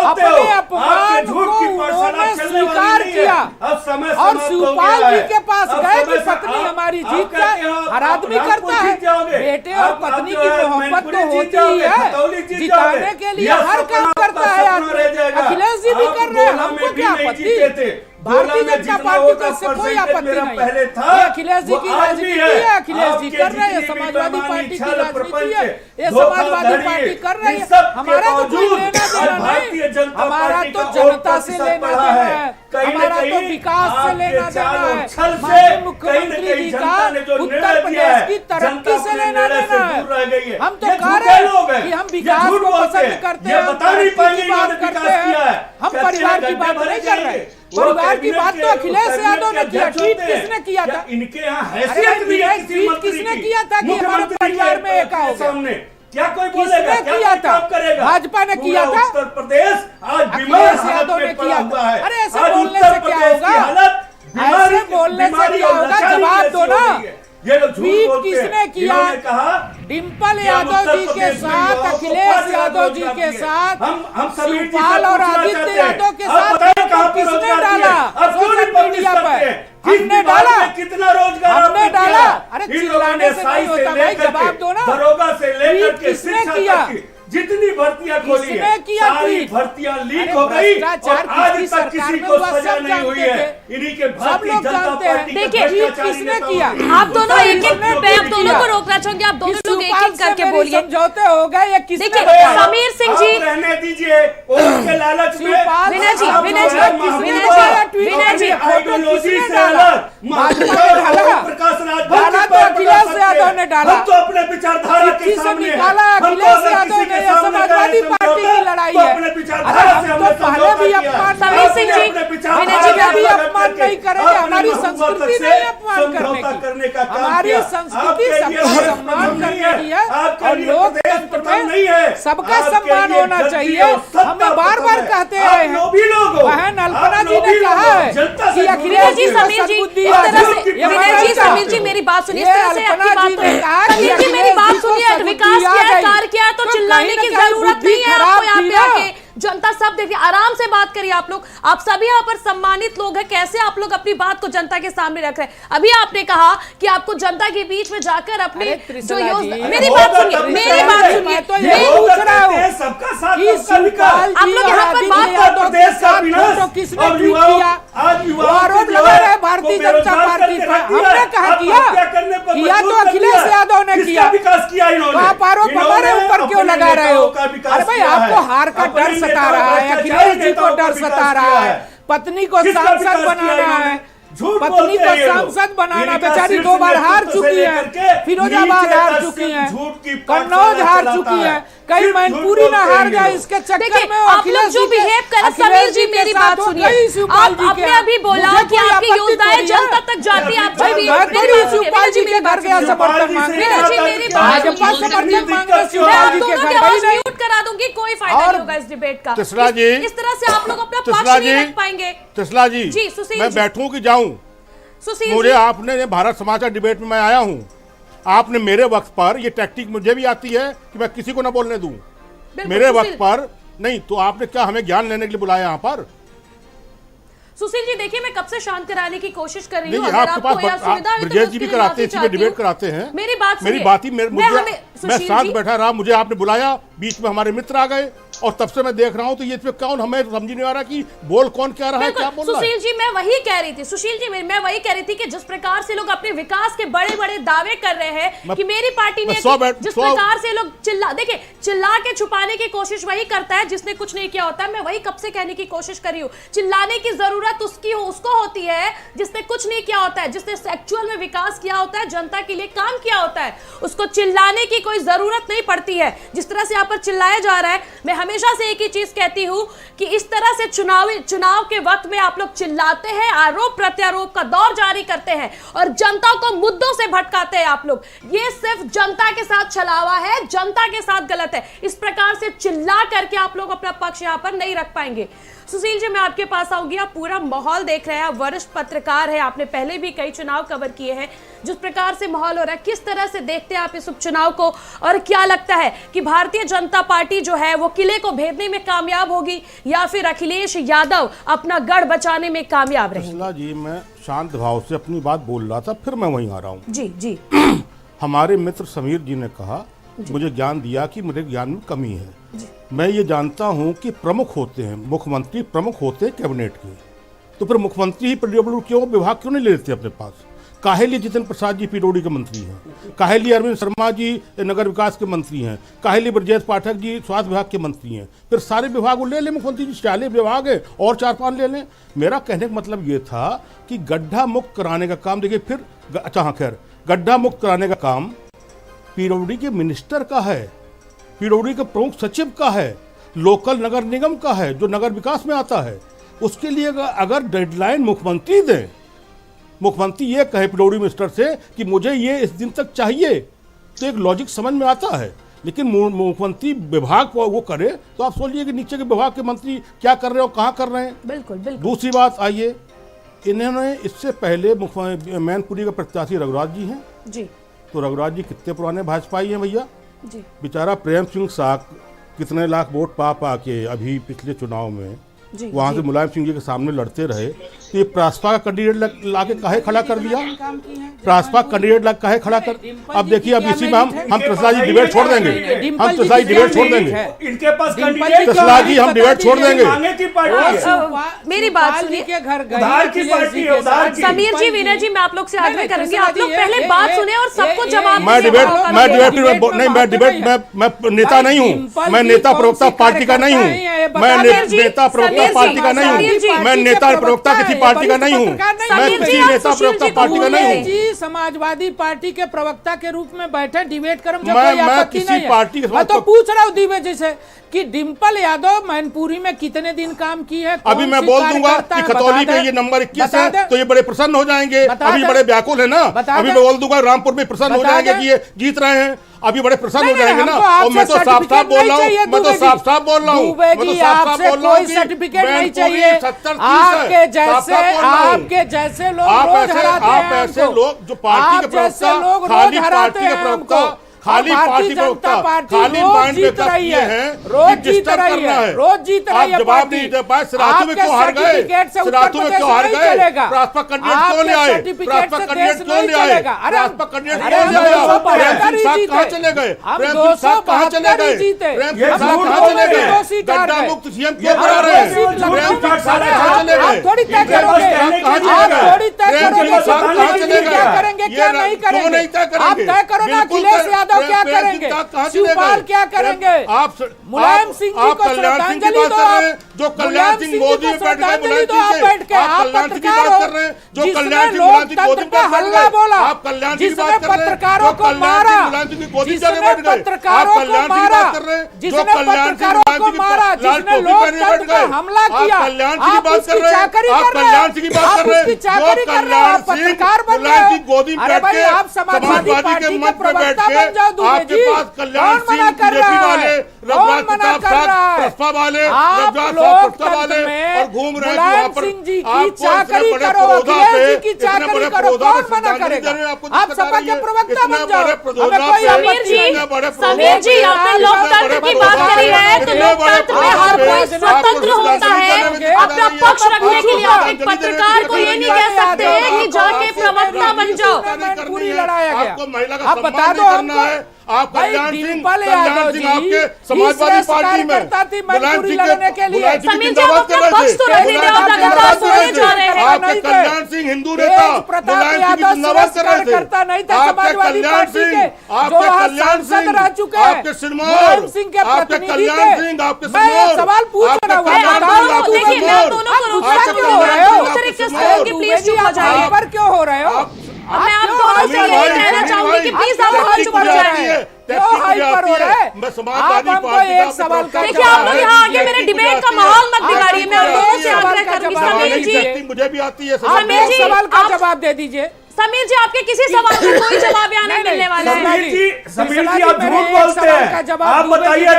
अपने अपमान को उन्होंने स्वीकार किया और शिवपाल जी के पास गए कि पत्नी हमारी जीत जाए। हर आदमी करता है, बेटे और पत्नी की मोहब्बत तो होती ही है, जिताने के लिए हर काम करता है आदमी। अखिलेश जी भी कर रहे हैं, हमको क्या आपत्ति? भारतीय जनता पार्टी को इससे कोई आपत्ति नहीं है। ये अखिलेश जी की राजनीति है, अखिलेश जी कर रहे हैं, समाजवादी पार्टी की राजनीति है, ये समाजवादी पार्टी कर रही है। हमारा तो कोई लेना देना नहीं, हमारा तो जनता से लेना देना है, हमारा तो विकास से लेना देना है। माननीय मुख्यमंत्री जी का उत्तर प्रदेश की तरक्की से लेना देना है। हम तो कह रहे हैं कि हम विकास को पसंद करते हैं, तरक्की की बात करते हैं, हम परिवार की बात नहीं कर रहे। परिवार की बात तो अखिलेश यादव ने किया। ट्वीट किसने किया था? इनके यहाँ हैसियत भी है किसी ट्वीट मंत्री किसने की। किया था कि हमारे परिवार में एक आओ सामने क्या कोई बोलेगा? किसने क्या किया कोई था? काम करेगा? भाजपा ने किया पूरा था? उत्तर प्रदेश आज बीमार अखिलेश हालत यादव ने में किया पड़ा था। हुआ है। अरे ऐसे आज बोलने उत्तर से क्या प्रदेश की होगा? हालत ऐसे बोलने से क्या होगा? जवाब दो ना। ये लोग स्वीप बोलते हैं। किसने किया? इन्होंने कहा डिम्पल कि हम यादव उत्तर जी के प्रदेश में साथ, युवाओं को अखिलेश 5,000 यादव जी रोजगार के दिए। साथ, हम समीर जी से शिवपाल और पूछना आदित्य चाहते हैं, यादव के आप साथ बताएं कहां पे किसने रोजगार दिए? डाला आप क्यों नहीं सोशल पब्लिश मीडिया करते पर? हैं? किस हमने विभाग डाला, में कितना रोजगार हमने आपने डाला। दिया? अरे इन लोगों चिल्लाने ने से साई नहीं होता से भाई, लेकर जवाब के दो ना। दरोगा से लेकर ट्वीट के किसने शिक्षा किया? तक की जितनी भर्तियां खोली किसने है किया सारी ट्वीट? भर्तियां लीक अरे हो गई और भ्रष्टाचार आज किसकी तक सरकार किसी में को हुआ, सजा सब नहीं हुई जानते है। थे। इन्हीं के सब भारतीय लोग जनता जानते हैं। पार्टी के देखिए, भ्रष्टाचारी किसने नेताओं किया? ने आप दोनों एक एक उत्तर मैं आप प्रदेश दोनों में को रोकना चाहूंगी, आप दोनों लोग एक एक करके बोलिए। समझौते हो गए, ये किसने देखिए, बताया? समीर सिंह जी, आप रहने दीजिए उनके लालच में शिवपाल विनय जी, आप विनय जी, जो है विनय महबूबा जी, विनय जी, अपनी आइडियोलॉजी किसने से डाला? अलग भाजपा ने डाला। प्रकाश राज डाला तो अखिलेश यादव ने डाला। हम तो अपने विचारधारा के चिट्ठी से सामने हैं। निकाला हम तो अखिलेश अगर यादव किसी ने, के ये सामने समाजवादी करें पार्टी समझौता, की लड़ाई तो है। अपने अरे विचारधारा हम से तो हमने पहले समझौता भी किया। अपमान समीर सिंह जी, अपने विचारधारा विनय जी, का कभी अलग अपमान करके नहीं करेंगे, अपने हमारी महबूबा संस्कृति तक से नहीं अपमान करने समझौता की। करने का काम हमारी किया। संस्कृति आपके लिए सबका देश सम्मान प्रथम नहीं करने की है आपके और लिए लोकतंत्र प्रदेश प्रथम नहीं में है। सबका आपके सम्मान लिए होना गद्दी चाहिए। और सत्ता हमें बार प्रथम बार है। कहते आप आए हैं, लोभी लोग हो। बहन अल्पना आप जी ने लोभी कहा लोग हो। है जनता से कि जुड़े अखिलेश विनय जी, जी समीर जी, सद्बुद्धि इस है। तरह से ये विनय जी, बताना समीर जी, चाहते मेरी हो। बात सुनिए, इस ये तरह से अल्पना आपकी बात जी को ने कहा कि समीर जी, मेरी अखिलेश बात जी को सुनिए, सद्बुद्धि विकास आ किया है, गई। कार्य किया है, तो तो चिल्लाने कहीं की ना कहीं जरूरत बुद्धि नहीं है आपको खराब यहाँ थी पे ना। आके। जनता सब देखिए, आराम से बात करिए आप लोग, आप सभी यहाँ पर सम्मानित लोग हैं, कैसे आप लोग अपनी बात को जनता के सामने रख रहे हैं। अभी आपने कहा कि आपको जनता के बीच में जाकर अपने अरे जो त्रिशला योजना, जी, मेरी होगा बात सुनिए, तब मेरी विकास बात है। सुनिए, मैं तो ये मेरी- पूछ रहा हूँ हैं, सबका साथ कि सबका विकास। शिवपाल आप जी लोग और यहाँ पर आदित्य बात यादव उत्तर के प्रदेश का साथ विनाश फोटो किसने और ट्वीट युवाओं किया? आज वो युवाओं आरोप को जो लगा है, रहे वो भारतीय जनता बेरोजगार पार्टी करके पर। रख दिया। हमने कहा किया? आत्महत्या करने पर किया तो मजबूर कर अखिलेश दिया। यादव ने किसका किया। विकास किया इन्होंने? तो आप आरोप हमारे इन्होंने ऊपर क्यों अपने लगा रहे हो? नेताओं का विकास अरे भाई, किया है। आपको हार का अपने डर सता नेताओं रहा है, भ्रष्टाचारी अखिलेश जी को नेताओं का डर विकास सता रहा किया है, पत्नी को किसका सांसद विकास किया बनाना इन्होंने? है, झूठ पत्नी बोलते को हैं ये लोग। सांसद बनाना, इनका बेचारी शीर्ष 2 बार हार नेतृत्व से चुकी लेकर है, के फिरोजाबाद नीचे हार तक चुकी है, झूठ की कन्नौज हार चलाता चुकी है। है, कहीं सिर्फ मैनपुरी झूठ ना बोलते हार हैं जाए ये इसके देखिए, चक्कर में आप लोग जो बिहेव करें, समीर जी मेरी बात सुनिए, आपने अभी बोला कि आपकी योजनाएं जनता तक जाती है, आप जो भी मैं थोड़ी शिवपाल जी के घर गया समर्थन मांगने। विनय जी, मेरी बात भाजपा सुनिए। समर्थन मांगने मैं शिवपाल आप जी के दोनों घर की गई आवाज नहीं। म्यूट करा दूंगी, कोई फायदा और नहीं होगा इस डिबेट का। त्रिशला जी, इस तरह से आप लोग अपना पक्ष त्रिशला नहीं जी, रख पाएंगे। त्रिशला जी, जी, सुशील मैं जी। बैठूं कि जाऊं? सुशील मुझे जी, आपने भारत समाचार डिबेट में मैं आया हूं, आपने मेरे वक्त पर ये टैक्टिक मुझे भी आती है कि मैं किसी को ना बोलने दूं। बिल्कुल, मेरे सुशील। वक्त पर नहीं, तो आपने क्या हमें ज्ञान लेने के लिए बुलाया यहाँ पर? सुशील जी, देखिए, मैं कब से शांत कराने की कोशिश कर रही हूँ। नहीं, अगर आपके आपको यह पास सुविधा हुई तो ब्रजेश मैं जी उसके भी लिए कराते हैं, माफी इसी में चाहती डिबेट हूँ। कराते हैं। मेरी बात मेरी सुनिए। बात ही मैं सुशील शांत जी, बैठा रहा, मुझे आपने बुलाया, बीच में हमारे मित्र आ गए और तब से मैं देख रहा हूं, तो ये कौन, हमें समझ नहीं आ रहा कि बोल कौन क्या रहा है, क्या बिल्कुल, बोल रहा है। सुशील जी, मैं वही कह रही थी, सुशील जी, मैं वही कह रही थी कि जिस प्रकार से लोग अपने विकास के बड़े बड़े दावे कर रहे हैं कि मेरी पार्टी ने, जिस प्रकार से लोग देखिए, चिल्ला के छुपाने की कोशिश वही करता है जिसने कुछ नहीं किया होता है। मैं वही कब से कहने की कोशिश कर रही हूँ, चिल्लाने की जरूरत उसको होती है जिसने कुछ नहीं किया होता है, जिसने एक्चुअल में विकास किया होता है, जनता के लिए काम किया होता है, उसको चिल्लाने की कोई जरूरत नहीं पड़ती है। जिस तरह से यहाँ पर चिल्लाया जा रहा है, मैं हमेशा से एक ही चीज कहती हूं कि इस तरह से चुनाव के वक्त में आप लोग चिल्लाते हैं, आरोप प्रत्यारोप का दौर जारी करते हैं और जनता को मुद्दों से भटकाते हैं आप लोग। ये सिर्फ जनता के साथ छलावा है, जनता के साथ गलत है। इस प्रकार से चिल्ला करके आप लोग अपना पक्ष यहां पर नहीं रख पाएंगे। सुशील जी, मैं आपके पास आऊंगी। आप पूरा माहौल देख रहे हैं, आप वरिष्ठ पत्रकार हैं, आपने पहले भी कई चुनाव कवर किए हैं। जिस प्रकार से माहौल हो रहा है, किस तरह से देखते हैं आप इस उपचुनाव को, और क्या लगता है कि भारतीय जनता पार्टी जो है वो किले को भेदने में कामयाब होगी या फिर अखिलेश यादव अपना गढ़ बचाने में कामयाब रहेंगे? त्रिशला जी, मैं शांत भाव से अपनी बात बोल रहा था, फिर मैं वहीं आ रहा हूँ। जी जी। हमारे मित्र समीर जी ने कहा, मुझे ज्ञान दिया कि मेरे ज्ञान में कमी है। मैं ये जानता हूं कि प्रमुख होते हैं, मुख्यमंत्री प्रमुख होते हैं कैबिनेट के, तो फिर मुख्यमंत्री ही पीडब्ल्यू क्यों विभाग क्यों नहीं ले लेते अपने पास? काहे लिए जितेंद्र प्रसाद जी पीडब्ल्यू के मंत्री हैं, काहे लिए अरविंद शर्मा जी नगर विकास के मंत्री हैं, काहे लिए ब्रजेश पाठक जी स्वास्थ्य विभाग के मंत्री हैं? फिर सारे विभाग वो ले लें, मुख्यमंत्री जी 40 विभाग है और 4-5 ले लें। मेरा कहने का मतलब ये था कि गड्ढा मुक्त कराने का काम, देखिए फिर अच्छा हाँ खैर, गड्ढा मुक्त कराने का काम पीडब्ल्यू के मिनिस्टर का है, पीडब्ल्यू के प्रमुख सचिव का है, लोकल नगर निगम का है जो नगर विकास में आता है। उसके लिए अगर डेडलाइन मुख्यमंत्री दें, मुख्यमंत्री ये कहे पीडब्ल्यू मिनिस्टर से कि मुझे ये इस दिन तक चाहिए, तो एक लॉजिक समझ में आता है। लेकिन मुख्यमंत्री विभाग को वो करे तो आप सोचिए कि नीचे के विभाग के मंत्री क्या कर रहे हो, कहाँ कर रहे हैं। बिल्कुल बिल्कुल। दूसरी बात, आइए, इन्होंने इससे पहले मैनपुरी का प्रत्याशी रघुराज जी हैं, जी, तो रघुराज जी कितने पुराने भाजपाई हैं भैया। जी बेचारा प्रेम सिंह साक कितने लाख वोट पा के अभी पिछले चुनाव में जी वहां से मुलायम सिंह जी के सामने लड़ते रहे, तो ये प्रासपा का कैंडिडेट लाके काहे खड़ा कर दिया, प्रासपा कैंडिडेट ला काहे खड़ा कर। अब देखिए अब इसी में हम प्रसाद जी डिबेट छोड़ देंगे, हम प्रसाद जी डिबेट छोड़ देंगे, इनके पास प्रसाद जी हम डिबेट छोड़ देंगे। मेरी बात सुनिए, समीर जी, विनय जी, मैं आप लोग से आग्रह करूंगी, आप लोग पहले बात सुने और सबको जवाब। मैं नेता नहीं हूँ, मैं नेता प्रवक्ता पार्टी का नहीं हूँ, मैं नेता प्रवक्ता पार्टी का नहीं हूँ, मैं नेता प्रवक्ता किसी पार्टी का नहीं हूँ, मैं किसी नेता प्रवक्ता पार्टी का नहीं हूँ। जी समाजवादी पार्टी के प्रवक्ता के रूप में बैठे डिबेट कर, मैं किसी पार्टी के, मैं तो पूछ रहा हूँ दिव्य जी से कि डिम्पल यादव मैनपुरी में कितने दिन काम की है। अभी मैं बोल दूंगा कि खतौली पे ये नंबर 21 है तो ये बड़े प्रसन्न हो जाएंगे, अभी बड़े व्याकुल है ना, अभी मैं बोल दूंगा रामपुर में प्रसन्न हो जाएंगे कि ये जीत रहे हैं, अभी बड़े प्रसन्न हो जाएंगे ना। और मैं तो साफ साफ बोल रहा हूँ, मैं तो साफ साफ बोल रहा हूँ, मैं तो साफ साफ बोल रहा हूँ, सर्टिफिकेट नहीं चाहिए। आपके जैसे लोग रोज हराते हैं, आप ऐसे लोग जो पार्टी के प्रवक्ता, खाली पार्टी के प्रवक्ता, खाली पार्टी प्रवक्ता, खाली माइंड पे करती हैं, रोज जीत रही है, रोज जीत रही है। आप जवाब नहीं दे पाए, सिराथू में क्यों हार गए, सिराथू में क्यों हार गए, प्रासपा कैंडिडेट क्यों ले आए, प्रासपा कैंडिडेट क्यों ले आए, प्रासपा कैंडिडेट क्यों ले आए, प्रेम सिंह साहब कहाँ चले गए, प्रेम सिंह साहब कहाँ चले गए, प्रेम सिंह साहब कहाँ चले गए, गड्ढा मुक्त सीएम क्यों करा रहे हैं, प्रेम सिंह साहब कहाँ चले गए, थोड़ी तय करोगे, थोड़ी तय करोगे, कहाँ चले गए, क्या करेंगे क्या नहीं करेंगे, आप तय करो ना। अखिलेश यादव क्या करेंगे, शिवपाल क्या करेंगे, आप मुलायम सिंह जी को श्रद्धांजलि दो, जो कल्याण सिंह मोदी में बैठ गए, श्रद्धांजलि दो आप बैठ के, आप पत्रकार हो जो कल्याण सिंह लोकतंत्र का हल्ला बोला, आप कल्याण सिंह जिसने पत्रकारों को मारा, जिसने पत्रकारों को मारा, जिसने पत्रकारों को मारा, जिसने लोकतंत्र पर हमला किया, आप उसकी चाकरी कर रहे हैं, आप उसकी चाकरी कर रहे हैं, आप पत्रकार बन रहे हो। अरे भाई आप समाजवादी पार्टी के प्रवक्ता बन जाओ दुबे जी, कौन मना कर रहा है, कौन मना कर रहा है, आप लोकतंत्र में मुलायम सिंह जी की चाकरी करो, अखिलेश जी की चाकरी करो, कौन मना करेगा, आप सपा के प्रवक्ता बन जाओ। समीर जी आपने लोकतंत्र की बात करी है, तो लोकतंत्र में हर कोई स्वतंत्र होता है अपना पक्ष रखने के लिए। आप एक पत्रकार को ये नहीं कह सकते कि जाके प्रवक्ता बन जाओ। पूरी लड़ाया गया, आपको महिला का आप बता दो हमको, आप कल्याण सिंह आपके समाजवादी पार्टी में मैनपुरी लड़ने के लिए समीर जी आप अपना पक्ष तो रख दीजिए, आप लगातार सोने जा रहे हैं। आपके कल्याण सिंह हिंदू नेता प्रताप यादव कार्यकर्ता नहीं थे समाजवादी पार्टी के, जो आज सांसद रह चुके हैं, आपके सिरमौर, मुलायम सिंह के प्रतिनिधि थे। मैं सवाल पूछ रहा हूँ, देखिए मैं दोनों को रोक क्यों हो रहे हो, प्लीज चुप हो जाइए, पर क्यों हो रहे हो, मैं आप दोनों से यही कहना चाहूंगी कि प्लीज आप बहुत चुप हो जाइए। आप हमको एक सवाल का देखिए, आप लोग यहाँ आगे मेरे डिबेट का माहौल मत बिगाड़िए, मैं आप लोगों से आग्रह करूंगी। समीर जी मुझे भी आती है, समीर जी सवाल का जवाब दे दीजिए। समीर जी आपके किसी सवाल का कोई जवाब यहाँ नहीं मिलने वाला है। समीर जी आप झूठ बोलते हैं, आप बताइए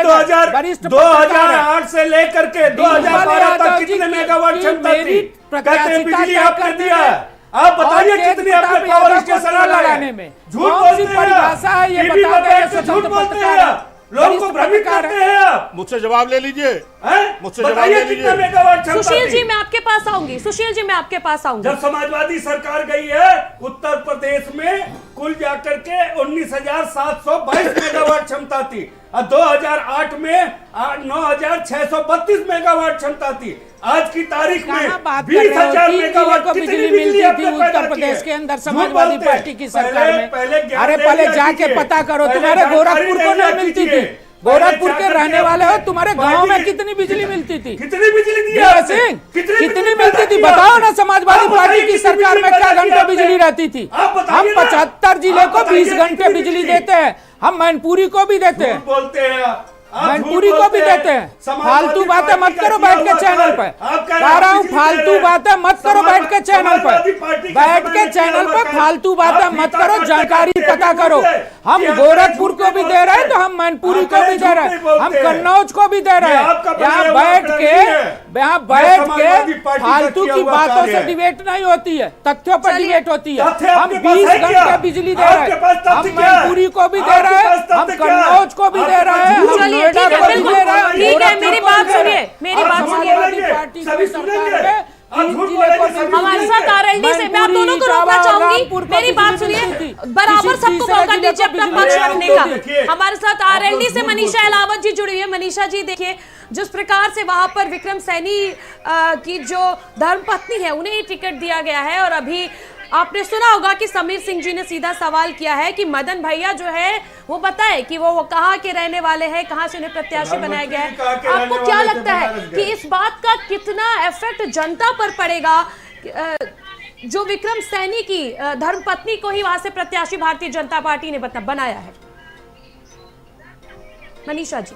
2008 से लेकर के 2012 तक कितने मेगावाट क्षमता थी, कहते बिजली आपने दिया है, आप बताइए कितनी आपने पावर स्टेशन लगाने में, झूठ बोलते हैं, परिभाषा है ये बता दें, झूठ बोलते हैं, लोगों को भ्रमित करते हैं आप। मुझसे जवाब ले लीजिए, मुझसे जवाब बताइए ले कितने लीजिए। मेगावाट क्षमता सुशील थी? जी मैं आपके पास आऊंगी, सुशील जी मैं आपके पास आऊंगी। जब समाजवादी सरकार गई है उत्तर प्रदेश में कुल जाकर के 19,722 मेगावाट क्षमता थी और 2008 में 9,632 मेगावाट क्षमता थी। आज की तारीख में 20,000 मेगावाट बिजली मिलती थी उत्तर प्रदेश के अंदर समाजवादी पार्टी की सरकार में। अरे पहले जाके पता करो, तुम्हारे गोरखपुर को नहीं मिलती थी, गोरखपुर के रहने वाले हो, तुम्हारे गांव में कितनी बिजली मिलती थी, कितनी बिजली दी सिंह कितनी मिलती थी, बताओ ना। समाजवादी पार्टी की सरकार में क्या घंटे बिजली रहती थी? हम 75 जिले को 20 घंटे बिजली देते हैं, हम मैनपुरी को भी देते हैं। बोलते हैं मैनपुरी को भी देते हैं। फालतू बातें मत करो बैठ के चैनल पर, कह रहा हूँ फालतू बातें मत करो बैठ के चैनल पर, बैठ के चैनल पर फालतू बातें मत करो, जानकारी पता करो। हम गोरखपुर को भी दे रहे हैं तो हम मैनपुरी को भी दे रहे हैं, हम कन्नौज को भी दे रहे हैं। यहाँ बैठ के फालतू की बातों से डिबेट नहीं होती है, तथ्यों पर डिबेट होती है। हम 20 घंटे बिजली दे रहे हैं, हम मैनपुरी को भी दे रहे हैं, हम कन्नौज को भी दे रहे हैं, ठीक है, मेरी बात सुनिए, मेरी बात सुनिए। हमारे साथ आरएलडी से, मैं आप दोनों को रोकना चाहूंगी, मेरी बात सुनिए, बराबर सबको मौका दीजिए अपना पक्ष रखने का। हमारे साथ आरएलडी से मनीषा अहलावत जी जुड़ी हुई है। मनीषा जी देखिए, जिस प्रकार से वहां पर विक्रम सैनी की जो धर्मपत्नी है उन्हें ही टिकट दिया गया है, और अभी आपने सुना होगा कि समीर सिंह जी ने सीधा सवाल किया है कि मदन भैया जो है वो बताए कि वो कहाँ के रहने वाले हैं, कहाँ से उन्हें प्रत्याशी बनाया गया है। आपको क्या लगता है कि इस बात का कितना इफेक्ट जनता पर पड़ेगा, जो विक्रम सैनी की धर्मपत्नी को ही वहां से प्रत्याशी भारतीय जनता पार्टी ने बनाया है? मनीषा जी।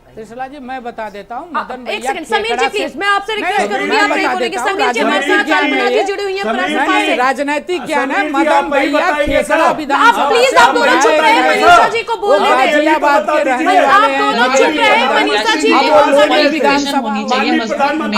त्रिशला जी मैं बता देता हूँ, मदन भैया एक सेकंड समीर जी प्लीज, मैं आपसे रिक्वेस्ट करूंगी आप ब्रेक होने के। समीर जी हमारे साथ कल्पना जी जुड़ी हुई हैं प्रश्न से। राजनीतिक ज्ञान है, मदन भैया खेसरा विधानसभा। आप प्लीज आप दोनों चुप रहे, मनीषा जी को बोलने दें। गाजियाबाद के रहने वाले आप दोनों चुप रहे, मनीषा जी विधानसभा।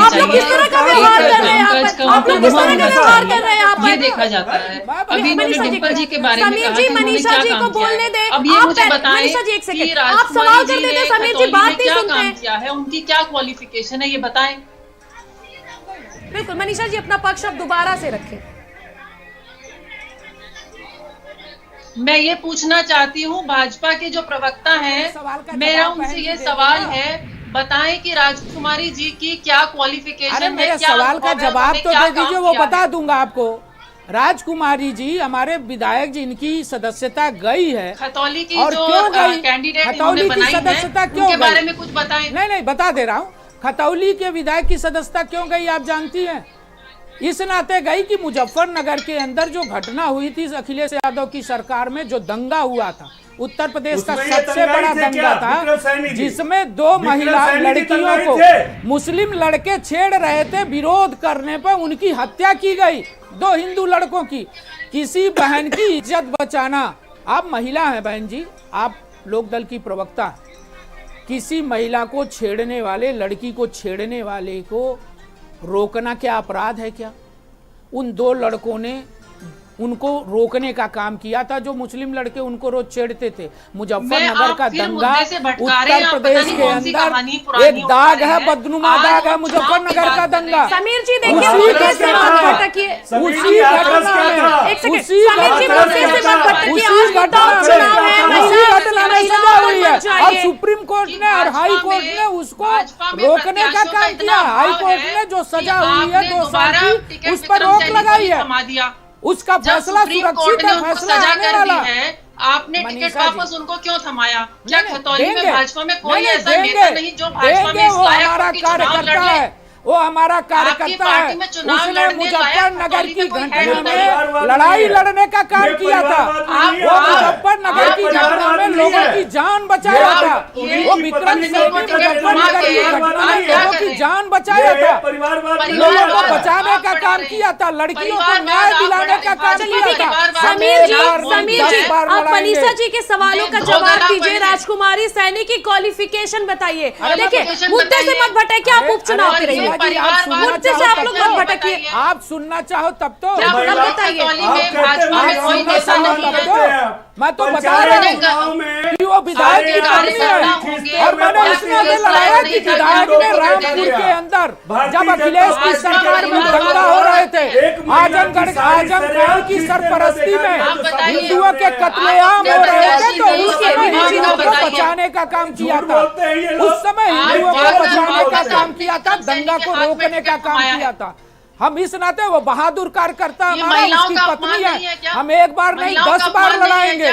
आप लोग किस तरह का व्यवहार कर रहे हैं यहाँ पर? आप लोग किस तरह का व्यवहार कर रहे हैं यहाँ पर? ये देखा जाता है। अभी डिम्पल जी के बारे में समीर जी मनीषा जी को बोलने दें। अब ये मुझे बताएं मनीषा जी एक कि सेकंड, आप सवाल कर देते, समीर जी बात नहीं क्या सुनते काम हैं। किया है, उनकी क्या क्वालिफिकेशन है, ये बताएं। बिल्कुल मनीषा जी अपना पक्ष अब दोबारा से रखें। मैं ये पूछना चाहती हूँ भाजपा के जो प्रवक्ता हैं, मेरा उनसे ये सवाल है, बताएं कि राजकुमारी जी की क्या क्वालिफिकेशन है, मेरे क्या सवाल का अनुभव है, जवाब उन्होंने तो क्या दे दीजिए, काम वो किया बता है। दूंगा आपको। राजकुमारी जी हमारे विधायक जी, इनकी सदस्यता गई है, खतौली की और जो क्यों गई? कैंडिडेट खतौली इन्होंने की बनाई सदस्यता है, क्यों उनके गई? बारे में कुछ बताएं। नहीं बता दे रहा हूँ। खतौली के विधायक की सदस्यता क्यों गई आप जानती हैं? इस नाते गई कि मुजफ्फरनगर के अंदर जो घटना हुई थी अखिलेश यादव की सरकार में, जो दंगा हुआ था, उत्तर प्रदेश का सबसे बड़ा दंगा था, जिसमें 2 महिला लड़कियों को मुस्लिम लड़के छेड़ रहे थे, विरोध करने पर उनकी हत्या की गई, 2 हिंदू लड़कों की। किसी बहन की इज्जत बचाना, आप महिला हैं बहन जी, आप लोकदल की प्रवक्ता, किसी महिला को छेड़ने वाले, लड़की को छेड़ने वाले को रोकना क्या अपराध है क्या? उन 2 लड़कों ने उनको रोकने का काम किया था, जो मुस्लिम लड़के उनको रोज छेड़ते थे। मुजफ्फरनगर का दंगा उत्तर प्रदेश के अंदर एक दाग है, बदनुमा दाग है मुजफ्फरनगर का दंगा। समीर जी देखिए, मुद्दे से मत भटकिए। उसी घटना में, एक सेकंड समीर जी, मुद्दे से मत भटकिए। आज टॉप चुनाव है, उसी घटना में सजा हुई है, और सुप्रीम कोर्ट ने और हाई कोर्ट ने उसको रोकने का काम किया। हाई कोर्ट ने जो सजा हुई है 2 साल की, उस पर रोक लगाई है, उसका फैसला सुरक्षित है, फैसला आने वाला है। आपने टिकट वापस उनको क्यों थमाया? क्या खतौली में भाजपा में कोई ऐसा नेता नहीं जो भाजपा में इस लायक हो कि चुनाव लड़ ले? वो हमारा कार्यकर्ता है, उसने मुजफ्फरनगर की घटना में लड़ाई लड़ने का काम किया था, वो मुजफ्फरनगर की घटना में लोगों की जान बचाया था, वो विक्रम सैनी मुजफ्फरनगर की घटना में लोगों की जान बचाया था, लोगों को बचाने का काम किया था, लड़कियों को न्याय दिलाने का काम किया था। समीर जी आप मनीषा जी के सवालों का जवाब दीजिए। राजकुमारी सैनी की क्वालिफिकेशन बताइए। देखिए मुद्दे से मत भटकिए, आप उपचुनाव के रहिए, मुद्दे से आप लोग मत भटकिए। आप सुनना चाहो तब तो बताइए। मैं तो बता रहा हूँ कि वो विधायक की पत्नी है, और मैंने इसमें लड़ाया कि विधायक ने रामपुर के अंदर जब अखिलेश की सरकार में दंगा हो रहे थे, आजमगढ़ की सरपरस्ती में हिंदुओं के कत्लेआम हो रहे थे, तो उस समय हिंदुओं को बचाने का काम किया था, उस समय हिंदुओं को बचाने का काम किया था, दंगा को रोकने का काम किया था। हम इस नाते, वो बहादुर कार्यकर्ता हमारा, उसकी पत्नी है, हम एक बार नहीं 10 बार लड़ाएंगे।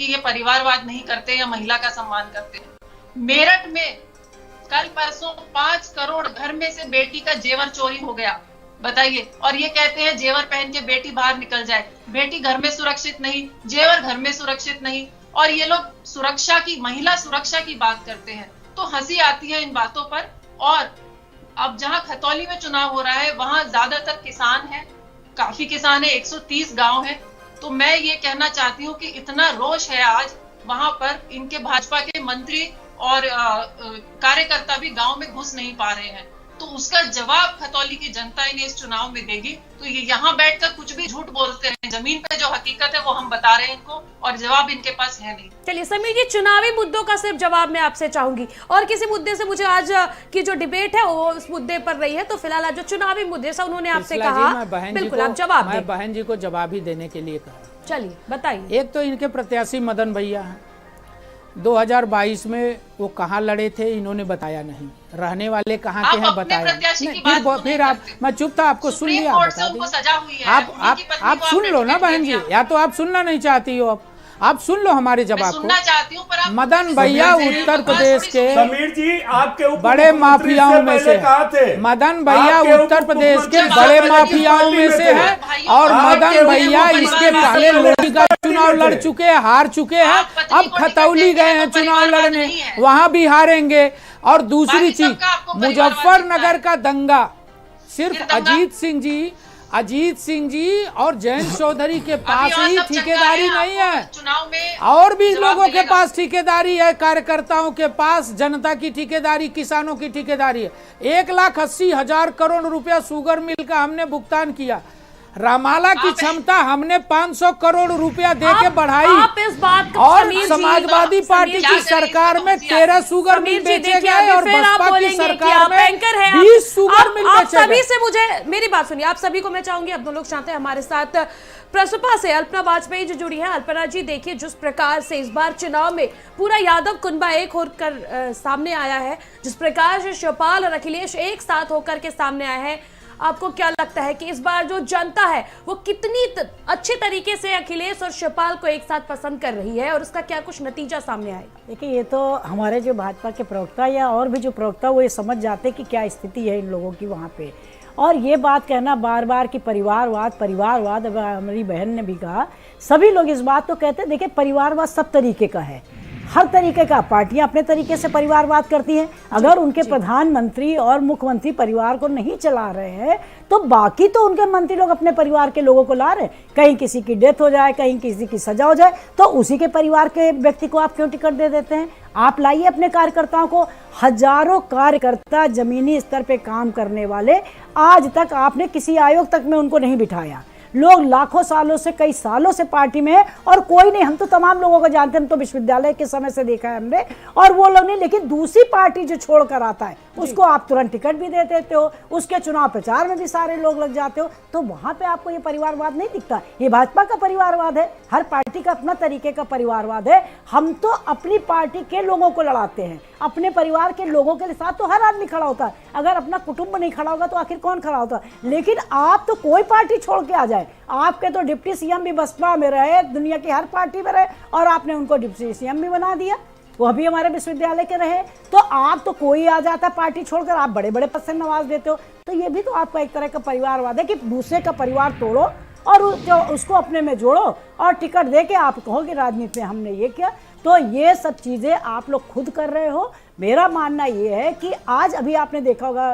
कि ये परिवारवाद नहीं करते या महिला का सम्मान करते। मेरठ में कल परसों 5 करोड़ घर में से बेटी का जेवर चोरी हो गया, बताइए। और ये कहते हैं जेवर पहन के बेटी बाहर निकल जाए। बेटी घर में सुरक्षित नहीं, जेवर घर में सुरक्षित नहीं, और ये लोग सुरक्षा की, महिला सुरक्षा की बात करते हैं। तो हंसी आती है इन बातों पर। और अब जहां खतौली में चुनाव हो रहा है वहां ज्यादातर किसान है, काफी किसान है, 130 गांव है। तो मैं ये कहना चाहती हूँ कि इतना रोष है आज वहां पर, इनके भाजपा के मंत्री और कार्यकर्ता भी गांव में घुस नहीं पा रहे हैं। तो उसका जवाब खतौली की जनता इन्हें इस चुनाव में देगी। तो ये यहाँ बैठकर कुछ भी झूठ बोलते हैं, जमीन पे जो हकीकत है वो हम बता रहे हैं इनको, और जवाब इनके पास है नहीं। चलिए समीर जी, चुनावी मुद्दों का सिर्फ जवाब मैं आपसे चाहूंगी, और किसी मुद्दे से मुझे आज की जो डिबेट है वो उस मुद्दे पर रही है। तो फिलहाल आज जो चुनावी मुद्दे से उन्होंने आपसे कहा, बिल्कुल आप जवाब दें। मैं बहन जी को जवाब ही देने के लिए कहा। चलिए बताइए। एक तो इनके प्रत्याशी मदन भैया हैं, 2022 में वो कहाँ लड़े थे इन्होंने बताया नहीं, रहने वाले कहाँ के हैं बताया नहीं। फिर आप, मैं चुप था, आपको सुन लिया, आप बता दीजिए। आप सुन लो ना बहन जी, या तो आप सुनना नहीं चाहती हो, आप सुन लो हमारे जवाब को। मदन भैया उत्तर प्रदेश के समीर जी आपके बड़े माफियाओं में से, मदन भैया उत्तर प्रदेश के बड़े माफियाओं में से है, और मदन भैया इसके पहले लोधी का चुनाव लड़ चुके हैं, हार चुके हैं, अब खतौली गए हैं चुनाव लड़ने, वहां भी हारेंगे। और दूसरी चीज, मुजफ्फरनगर का दंगा सिर्फ अजीत सिंह जी और जयंत चौधरी के पास ही ठेकेदारी नहीं है, और भी लोगों के पास ठेकेदारी है, कार्यकर्ताओं के पास जनता की ठेकेदारी, किसानों की ठेकेदारी है। 1,80,000 करोड़ रुपया शुगर मिल का हमने भुगतान किया, रामाला की क्षमता हमने 500 करोड़ रुपया देके बढ़ाई, आप इस बात और समाजवादी पार्टी की सरकार में 13 शुगर मिल बेचे गए, और बसपा की सरकार में 20 शुगर मिल बेचे गए। सभी से मुझे मेरी बात सुनिए, आप सभी को मैं चाहूंगी, अब दो लोग चाहते हैं हमारे साथ प्रसपा से अल्पना वाजपेयी जो जुड़ी है। अल्पना जी, देखिए जिस प्रकार से इस बार चुनाव में पूरा यादव कुनबा एक होकर सामने आया है, जिस प्रकार से शिवपाल और अखिलेश एक साथ होकर के सामने आए हैं, आपको क्या लगता है कि इस बार जो जनता है वो कितनी अच्छे तरीके से अखिलेश और शिवपाल को एक साथ पसंद कर रही है, और उसका क्या कुछ नतीजा सामने आएगा? देखिए, ये तो हमारे जो भाजपा के प्रवक्ता या और भी जो प्रवक्ता वो ये समझ जाते कि क्या स्थिति है इन लोगों की वहाँ पे। और ये बात कहना बार बार कि परिवारवाद, अब हमारी बहन ने भी कहा, सभी लोग इस बात तो कहते हैं। देखिए, परिवारवाद सब तरीके का है, हर तरीके का, पार्टियां अपने तरीके से परिवारवाद करती हैं। अगर उनके प्रधानमंत्री और मुख्यमंत्री परिवार को नहीं चला रहे हैं तो बाकी तो उनके मंत्री लोग अपने परिवार के लोगों को ला रहे हैं। कहीं किसी की डेथ हो जाए, कहीं किसी की सजा हो जाए, तो उसी के परिवार के व्यक्ति को आप क्यों टिकट दे देते हैं? आप लाइए अपने कार्यकर्ताओं को, हजारों कार्यकर्ता जमीनी स्तर पे काम करने वाले, आज तक आपने किसी आयोग तक में उनको नहीं बिठाया। लोग लाखों सालों से, कई सालों से पार्टी में है, और कोई नहीं, हम तो तमाम लोगों को जानते हैं, हम तो विश्वविद्यालय के समय से देखा है हमने, और वो लोग नहीं। लेकिन दूसरी पार्टी जो छोड़ कर आता है उसको आप तुरंत टिकट भी दे देते हो, उसके चुनाव प्रचार में भी सारे लोग लग जाते हो, तो वहां पे आपको ये परिवारवाद नहीं दिखता। ये भाजपा का परिवारवाद है, हर पार्टी का अपना तरीके का परिवारवाद है। हम तो अपनी पार्टी के लोगों को लड़ाते हैं, अपने परिवार के लोगों के साथ तो हर आदमी खड़ा होता है। अगर अपना कुटुंब नहीं खड़ा होगा तो आखिर कौन खड़ा होता है? लेकिन आप तो कोई पार्टी छोड़ के आ जाए, आपके तो डिप्टी सीएम भी बसपा में रहे, दुनिया की हर पार्टी में रहे, और आपने उनको डिप्टी सीएम भी बना दिया, वो भी हमारे विश्वविद्यालय के रहे। तो आप तो कोई आ जाता है पार्टी छोड़कर, आप बड़े बड़े पद से नवाज देते हो। तो ये भी तो आपका एक तरह का परिवारवाद है कि दूसरे का परिवार तोड़ो और उसको अपने में जोड़ो, और टिकट दे के आप कहो कि राजनीति में हमने ये किया। तो ये सब चीज़ें आप लोग खुद कर रहे हो। मेरा मानना ये है कि आज अभी आपने देखा होगा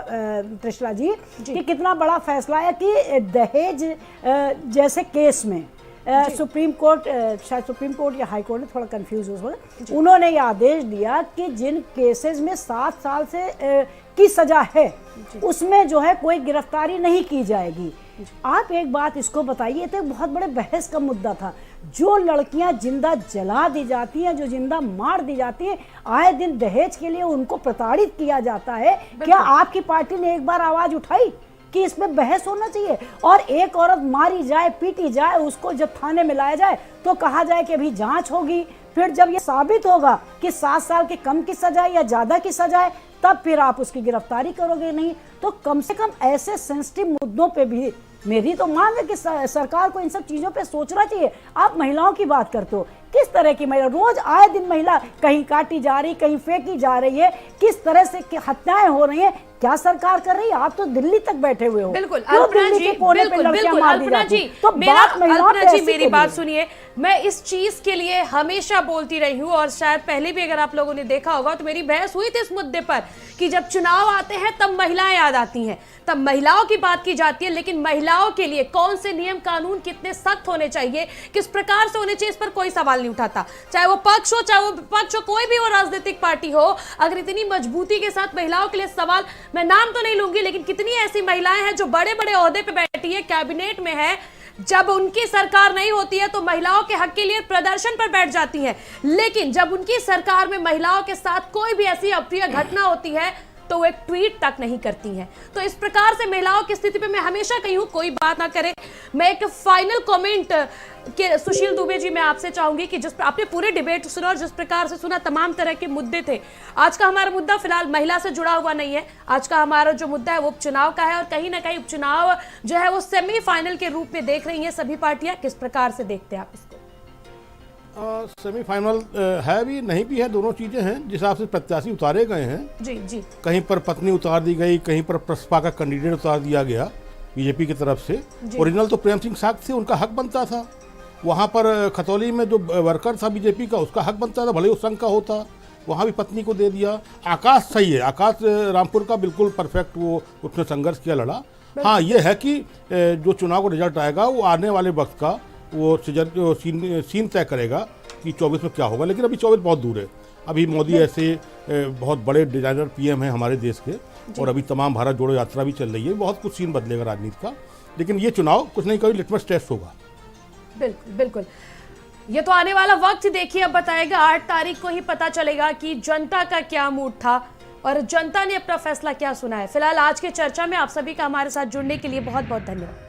त्रिशला जी कि कितना बड़ा फैसला है कि दहेज जैसे केस में सुप्रीम कोर्ट, शायद सुप्रीम कोर्ट या हाई कोर्ट में, थोड़ा कंफ्यूज हो, उन्होंने ये आदेश दिया कि जिन केसेस में 7 साल से की सजा है उसमें जो है कोई गिरफ्तारी नहीं की जाएगी। आप एक बात इसको बताइए, तो बहुत बड़े बहस का मुद्दा था। जो लड़कियां जिंदा जला दी जाती हैं, जो जिंदा मार दी जाती हैं, आए दिन दहेज के लिए उनको प्रताड़ित किया जाता है, क्या आपकी पार्टी ने एक बार आवाज उठाई कि इसमें बहस होना चाहिए? और एक औरत मारी जाए, पीटी जाए, उसको जब थाने में लाया जाए तो कहा जाए कि अभी जांच होगी, फिर जब ये साबित होगा कि 7 साल के कम की सजा या ज्यादा की सजा है तब फिर आप उसकी गिरफ्तारी करोगे। नहीं तो कम से कम ऐसे सेंसिटिव मुद्दों पे भी मेरी तो मांग है कि सरकार को इन सब चीजों पे सोचना चाहिए। आप महिलाओं की बात करते हो, किस तरह की महिला, रोज आए दिन महिला कहीं काटी जा रही, कहीं फेंकी जा रही है, किस तरह से हत्याएं हो रही हैं, क्या सरकार कर रही है? आप तो दिल्ली तक बैठे हुए हो। बिल्कुल क्यों अल्पना दिल्ली जी, के कोने पे बिल्कुल लड़कियां बिल्कुल मार दी अल्पना जाती जी, हैं? तो मेरा बात महिलाओं अल्पना पे जी ऐसी मेरी क्यों बात है? सुनिए, मैं इस चीज के लिए हमेशा बोलती रही हूँ और शायद पहले भी अगर आप लोगों ने देखा होगा तो मेरी बहस हुई थी इस मुद्दे पर कि जब चुनाव आते हैं तब महिलाएं याद आती हैं, तब महिलाओं की बात की जाती है, लेकिन महिलाओं के लिए कौन से नियम कानून कितने सख्त होने चाहिए, किस प्रकार से होने चाहिए, इस पर कोई सवाल नहीं उठाता। चाहे वो पक्ष हो, चाहे वो विपक्ष हो, कोई भी वो राजनीतिक पार्टी हो, अगर इतनी मजबूती के साथ महिलाओं के लिए सवाल, मैं नाम तो नहीं लूंगी, लेकिन कितनी ऐसी महिलाएं हैं जो बड़े बड़े ओहदे पे बैठी है, कैबिनेट में है, जब उनकी सरकार नहीं होती है तो महिलाओं के हक के लिए प्रदर्शन पर बैठ जाती हैं, लेकिन जब उनकी सरकार में महिलाओं के साथ कोई भी ऐसी अप्रिय घटना होती है तो वो एक ट्वीट तक नहीं करती हैं। तो इस प्रकार से महिलाओं की स्थिति पे मैं हमेशा कही हूं कोई बात ना करे। मैं एक फाइनल कमेंट के सुशील दुबे जी मैं आपसे चाहूंगी कि जिस आपने पूरे डिबेट सुना और जिस प्रकार से सुना, तमाम तरह के मुद्दे थे। आज का हमारा मुद्दा फिलहाल महिला से जुड़ा हुआ नहीं है, आज का हमारा जो मुद्दा है वो उपचुनाव का है और कहीं ना कहीं उपचुनाव जो है वो सेमीफाइनल के रूप में देख रही है सभी पार्टियां। किस प्रकार से देखते हैं आप इसको? सेमीफाइनल है भी नहीं भी है, दोनों चीजें हैं। जिस हिसाब से प्रत्याशी उतारे गए हैं, जी जी, कहीं पर पत्नी उतार दी गई, कहीं पर प्रसपा का कैंडिडेट उतार दिया गया बीजेपी की तरफ से। ओरिजिनल तो प्रेम सिंह साग थे, उनका हक बनता था। वहाँ पर खतौली में जो वर्कर था बीजेपी का, उसका हक बनता था, भले उस संघ का होता, वहाँ भी पत्नी को दे दिया। आकाश सही है, आकाश रामपुर का बिल्कुल परफेक्ट, वो उसने संघर्ष किया, लड़ा। हाँ, ये है कि जो चुनाव का रिजल्ट आएगा वो आने वाले वक्त का वो सीन तय करेगा कि 24 में क्या होगा। लेकिन अभी 24 बहुत दूर है। अभी मोदी ऐसे बहुत बड़े डिजाइनर पीएम हैं हमारे देश के, और अभी तमाम भारत जोड़ो यात्रा भी चल रही है। बहुत कुछ सीन बदलेगा राजनीति का, लेकिन ये चुनाव कुछ नहीं कभी लिटमस टेस्ट होगा। बिल्कुल बिल्कुल, ये तो आने वाला वक्त ही देखिए अब बताएगा। 8 तारीख को ही पता चलेगा कि जनता का क्या मूड था और जनता ने अपना फैसला क्या सुना है। फिलहाल आज की चर्चा में आप सभी का हमारे साथ जुड़ने के लिए बहुत बहुत धन्यवाद।